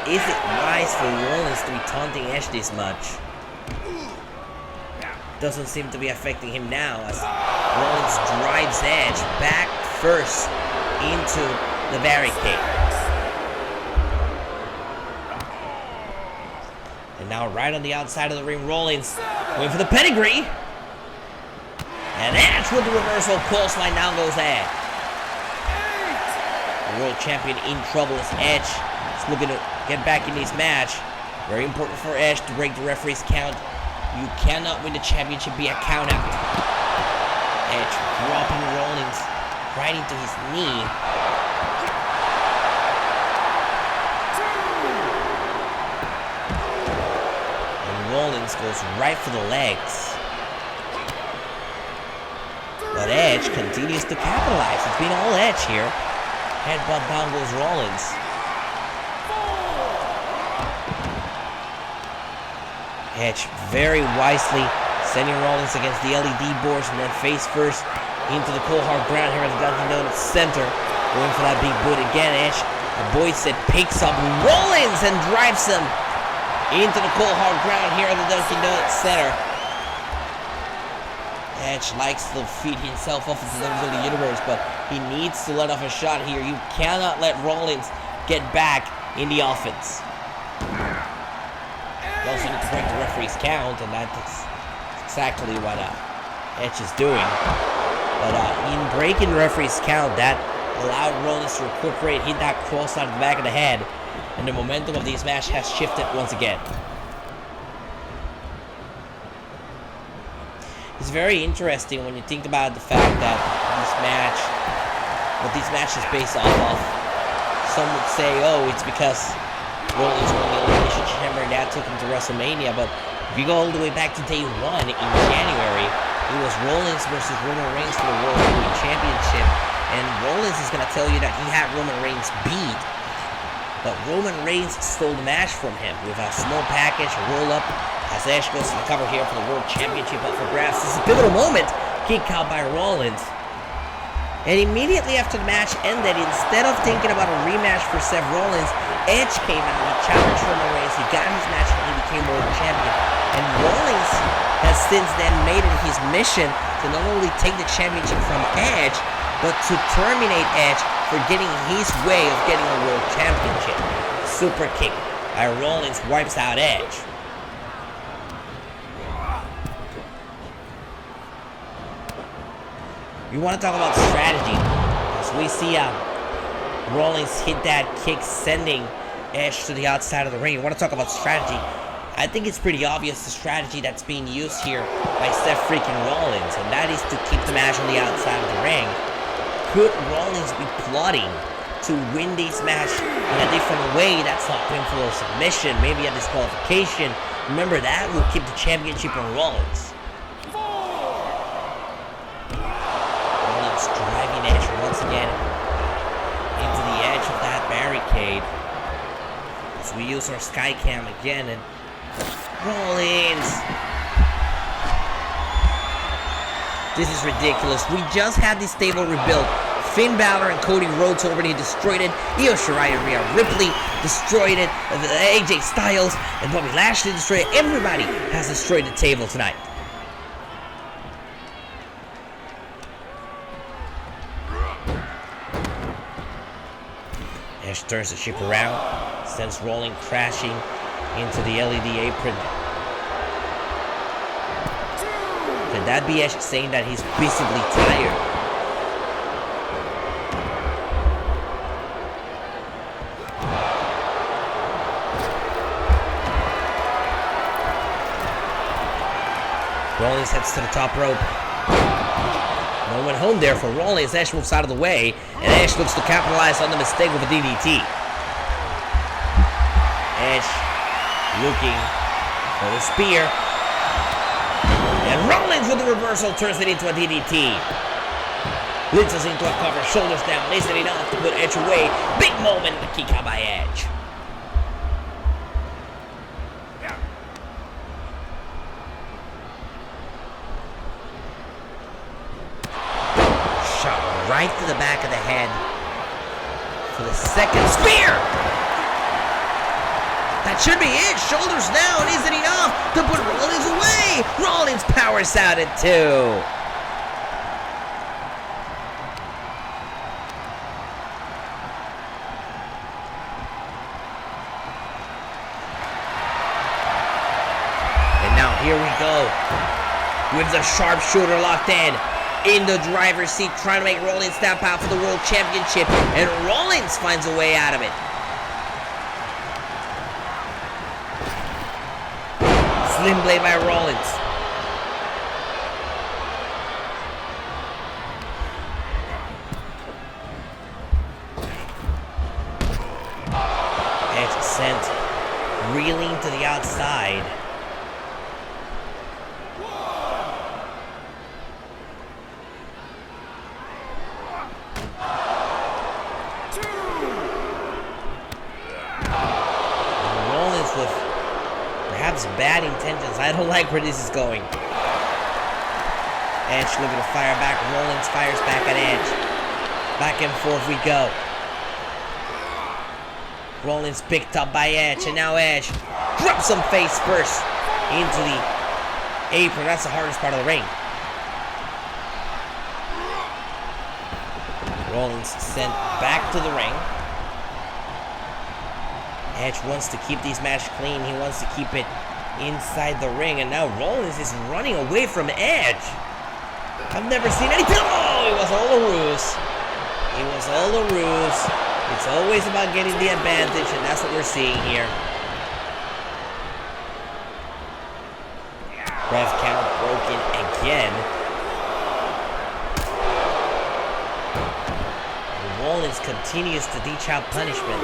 Is it wise for Rollins to be taunting Edge this much? Doesn't seem to be affecting him now as Rollins drives Edge back first into the barricade. And now right on the outside of the ring, Rollins going for the pedigree. And Edge with the reversal clothesline. Down goes Edge. The world champion in trouble as Edge is looking to get back in this match. Very important for Edge to break the referee's count. You cannot win the championship via count out. Edge dropping Rollins right into his knee. And Rollins goes right for the legs. But Edge continues to capitalize. It's been all Edge here. Headbutt down goes Rollins. Edge very wisely sending Rollins against the LED boards and then face first into the cold hard ground here at the Dunkin' Donuts Center. Going for that big boot again. Edge, the boy said, picks up Rollins and drives him into the cold hard ground here at the Dunkin' Donuts Center. Edge likes to feed himself off into the WWE Universe, but he needs to let off a shot here. You cannot let Rollins get back in the offense. You also need to break the referee's count, and that's exactly what Edge is doing. But in breaking the referee's count, that allowed Rollins to recuperate, hit that cross out of the back of the head, and the momentum of this match has shifted once again. It's very interesting when you think about the fact that what this match is based off of. Some would say, oh, it's because Rollins won the Elimination Chamber and that took him to WrestleMania, but if you go all the way back to day 1 in January, it was Rollins versus Roman Reigns for the World Heavyweight Championship, and Rollins is going to tell you that he had Roman Reigns beat, but Roman Reigns stole the match from him with a small package, a roll-up, as Edge goes to the cover here for the World Championship up for grabs. This is a pivotal moment, kick out by Rollins. And immediately after the match ended, instead of thinking about a rematch for Seth Rollins, Edge came out, he challenged Roman Reigns, he got his match, and he became World Champion. And Rollins has since then made it his mission to not only take the championship from Edge, but to terminate Edge for getting his way of getting a World Championship. Super kick by Rollins wipes out Edge. We want to talk about strategy, as we see Rollins hit that kick, sending Edge to the outside of the ring. We want to talk about strategy. I think it's pretty obvious the strategy that's being used here by Seth freaking Rollins, and that is to keep the match on the outside of the ring. Could Rollins be plotting to win this match in a different way that's not pinfall or submission, maybe a disqualification? Remember, that will keep the championship on Rollins. Driving Edge once again into the edge of that barricade as we use our sky cam again, and Rollins. This is ridiculous. We just had this stable rebuilt. Finn Balor and Cody Rhodes already destroyed it. Shirai and Rhea Ripley destroyed it. AJ Styles and Bobby Lashley destroyed it. Everybody has destroyed the table tonight. Edge turns the ship around, Sends Rollins crashing into the LED apron. Could that be Edge saying that he's visibly tired? Rollins heads to the top rope. No one home there for Rollins. Edge moves out of the way, and Edge looks to capitalize on the mistake with a DDT. Edge looking for the spear. And Rollins with the reversal turns it into a DDT. Leads us into a cover, shoulders down. Isn't enough to put Edge away. Big moment, the kick out by Edge. Right to the back of the head for the second spear. That should be it. Shoulders down. Isn't enough to put Rollins away. Rollins powers out at 2. And now here we go with the sharpshooter locked in the driver's seat, trying to make Rollins tap out for the World Championship, and Rollins finds a way out of it. Slim blade by Rollins. Edge sent reeling to the outside. Bad intentions. I don't like where this is going. Edge looking to fire back. Rollins fires back at Edge. Back and forth we go. Rollins picked up by Edge, and now Edge drops him face first into the apron. That's the hardest part of the ring. Rollins sent back to the ring. Edge wants to keep these match clean. He wants to keep it inside the ring, and now Rollins is running away from Edge. I've never seen anything. Oh, it was all a ruse. It was all a ruse. It's always about getting the advantage, and that's what we're seeing here. Ref count broken again. Rollins continues to dish out punishment.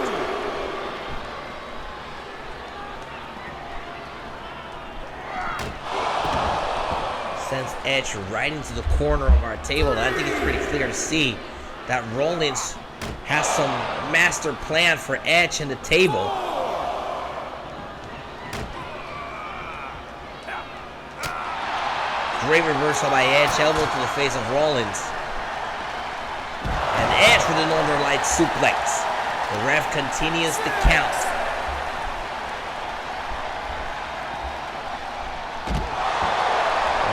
Sends Edge right into the corner of our table, and I think it's pretty clear to see that Rollins has some master plan for Edge and the table. Great reversal by Edge, elbow to the face of Rollins. And Edge with a Northern Light suplex. The ref continues the count.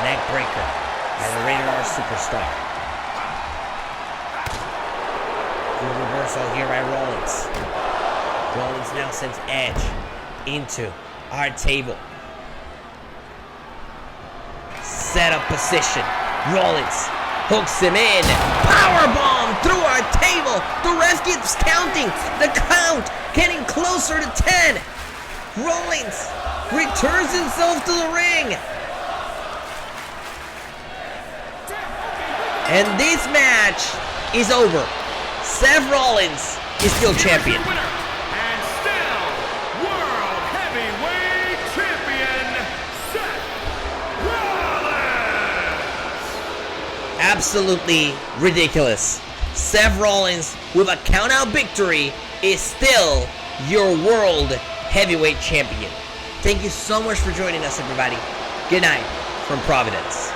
Neckbreaker by the Rated R Superstar. Good reversal here by Rollins. Rollins now sends Edge into our table. Set up position. Rollins hooks him in. Powerbomb through our table. The ref keeps counting. The count getting closer to 10. Rollins returns himself to the ring. And this match is over. Seth Rollins is still champion. And still World Heavyweight Champion, Seth Rollins. Absolutely ridiculous. Seth Rollins with a count-out victory is still your World Heavyweight Champion. Thank you so much for joining us, everybody. Good night from Providence.